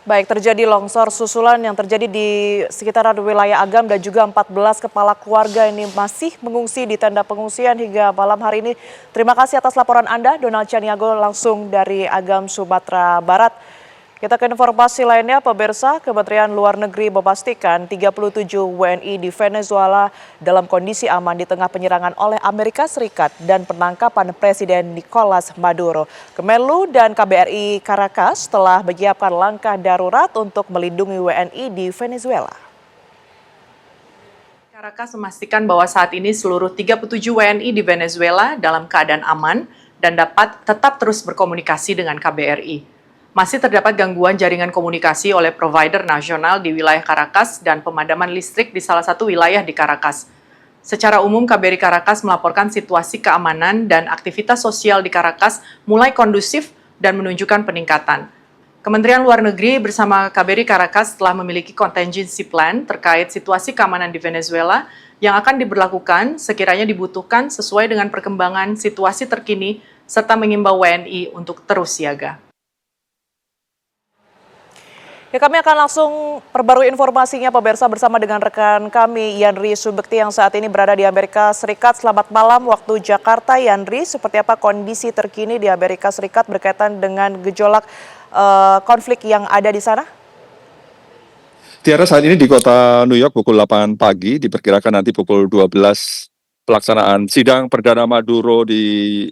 Baik, terjadi longsor susulan yang terjadi di sekitaran wilayah Agam dan juga 14 kepala keluarga ini masih mengungsi di tenda pengungsian hingga malam hari ini. Terima kasih atas laporan Anda, Donald Caniago langsung dari Agam, Sumatera Barat. Kita ke informasi lainnya, pemirsa, Kementerian Luar Negeri memastikan 37 WNI di Venezuela dalam kondisi aman di tengah penyerangan oleh Amerika Serikat dan penangkapan Presiden Nicolas Maduro. Kemenlu dan KBRI Caracas telah menyiapkan langkah darurat untuk melindungi WNI di Venezuela. Caracas memastikan bahwa saat ini seluruh 37 WNI di Venezuela dalam keadaan aman dan dapat tetap terus berkomunikasi dengan KBRI. Masih terdapat gangguan jaringan komunikasi oleh provider nasional di wilayah Caracas dan pemadaman listrik di salah satu wilayah di Caracas. Secara umum, KBRI Caracas melaporkan situasi keamanan dan aktivitas sosial di Caracas mulai kondusif dan menunjukkan peningkatan. Kementerian Luar Negeri bersama KBRI Caracas telah memiliki contingency plan terkait situasi keamanan di Venezuela yang akan diberlakukan sekiranya dibutuhkan sesuai dengan perkembangan situasi terkini serta mengimbau WNI untuk terus siaga. Ya, kami akan langsung perbarui informasinya pemirsa bersama dengan rekan kami Yandri Subekti yang saat ini berada di Amerika Serikat. Selamat malam waktu Jakarta, Yandri. Seperti apa kondisi terkini di Amerika Serikat berkaitan dengan gejolak konflik yang ada di sana? Tiara, saat ini di kota New York pukul 8 pagi, diperkirakan nanti pukul 12 pelaksanaan sidang perdana Maduro di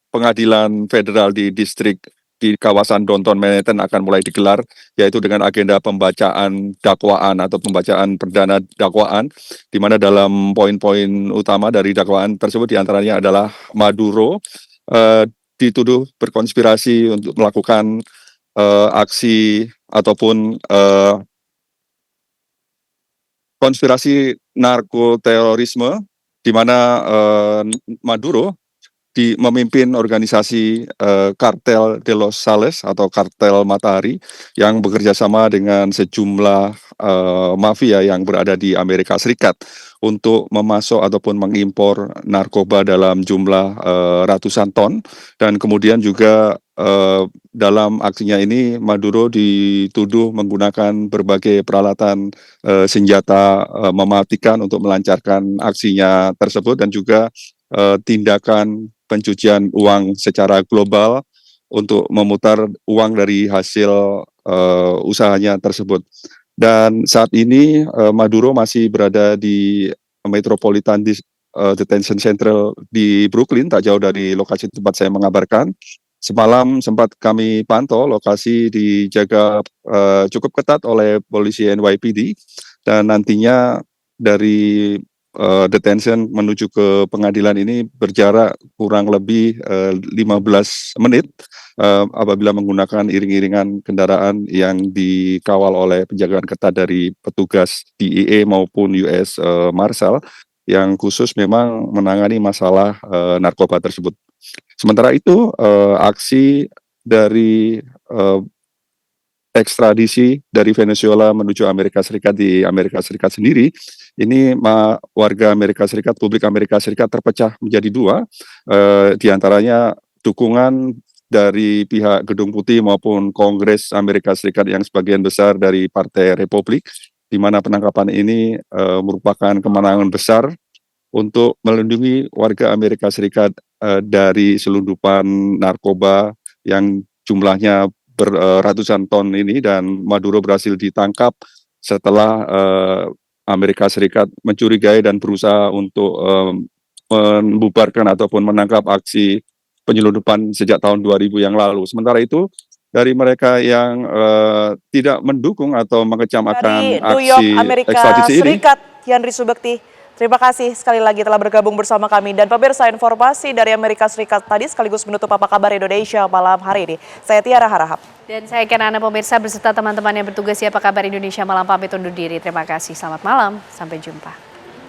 pengadilan federal di distrik di kawasan Downtown Manhattan akan mulai digelar, yaitu dengan agenda pembacaan dakwaan atau pembacaan perdana dakwaan, di mana dalam poin-poin utama dari dakwaan tersebut diantaranya adalah Maduro dituduh berkonspirasi untuk melakukan aksi ataupun konspirasi narkoterorisme, di mana Maduro memimpin organisasi Kartel de los Sales atau Kartel Matahari yang bekerja sama dengan sejumlah mafia yang berada di Amerika Serikat untuk memasok ataupun mengimpor narkoba dalam jumlah ratusan ton. Dan kemudian juga dalam aksinya ini Maduro dituduh menggunakan berbagai peralatan senjata mematikan untuk melancarkan aksinya tersebut, dan juga tindakan pencucian uang secara global untuk memutar uang dari hasil usahanya tersebut. Dan saat ini Maduro masih berada di Metropolitan Detention Center di Brooklyn, tak jauh dari lokasi tempat saya mengabarkan. Semalam sempat kami pantau, lokasi dijaga cukup ketat oleh polisi NYPD, dan nantinya dari detention menuju ke pengadilan ini berjarak kurang lebih 15 menit apabila menggunakan iring-iringan kendaraan yang dikawal oleh penjagaan ketat dari petugas DEA maupun US Marshal yang khusus memang menangani masalah narkoba tersebut. Sementara itu aksi dari ekstradisi dari Venezuela menuju Amerika Serikat di Amerika Serikat sendiri, ini warga Amerika Serikat, publik Amerika Serikat terpecah menjadi dua, di antaranya dukungan dari pihak Gedung Putih maupun Kongres Amerika Serikat yang sebagian besar dari Partai Republik, di mana penangkapan ini merupakan kemenangan besar untuk melindungi warga Amerika Serikat dari selundupan narkoba yang jumlahnya beratusan ton ini, dan Maduro berhasil ditangkap setelah Amerika Serikat mencurigai dan berusaha untuk membubarkan ataupun menangkap aksi penyelundupan sejak tahun 2000 yang lalu. Sementara itu dari mereka yang tidak mendukung atau mengecam akan New York, aksi Amerika ekstradisi ini, Serikat, Yandri Subekti. Terima kasih sekali lagi telah bergabung bersama kami. Dan pemirsa, informasi dari Amerika Serikat tadi sekaligus menutup Apa Kabar Indonesia malam hari ini. Saya Tiara Harahap. Dan saya Kenana pemirsa beserta teman-teman yang bertugas di Apa Kabar Indonesia malam pamit undur diri. Terima kasih, selamat malam, sampai jumpa.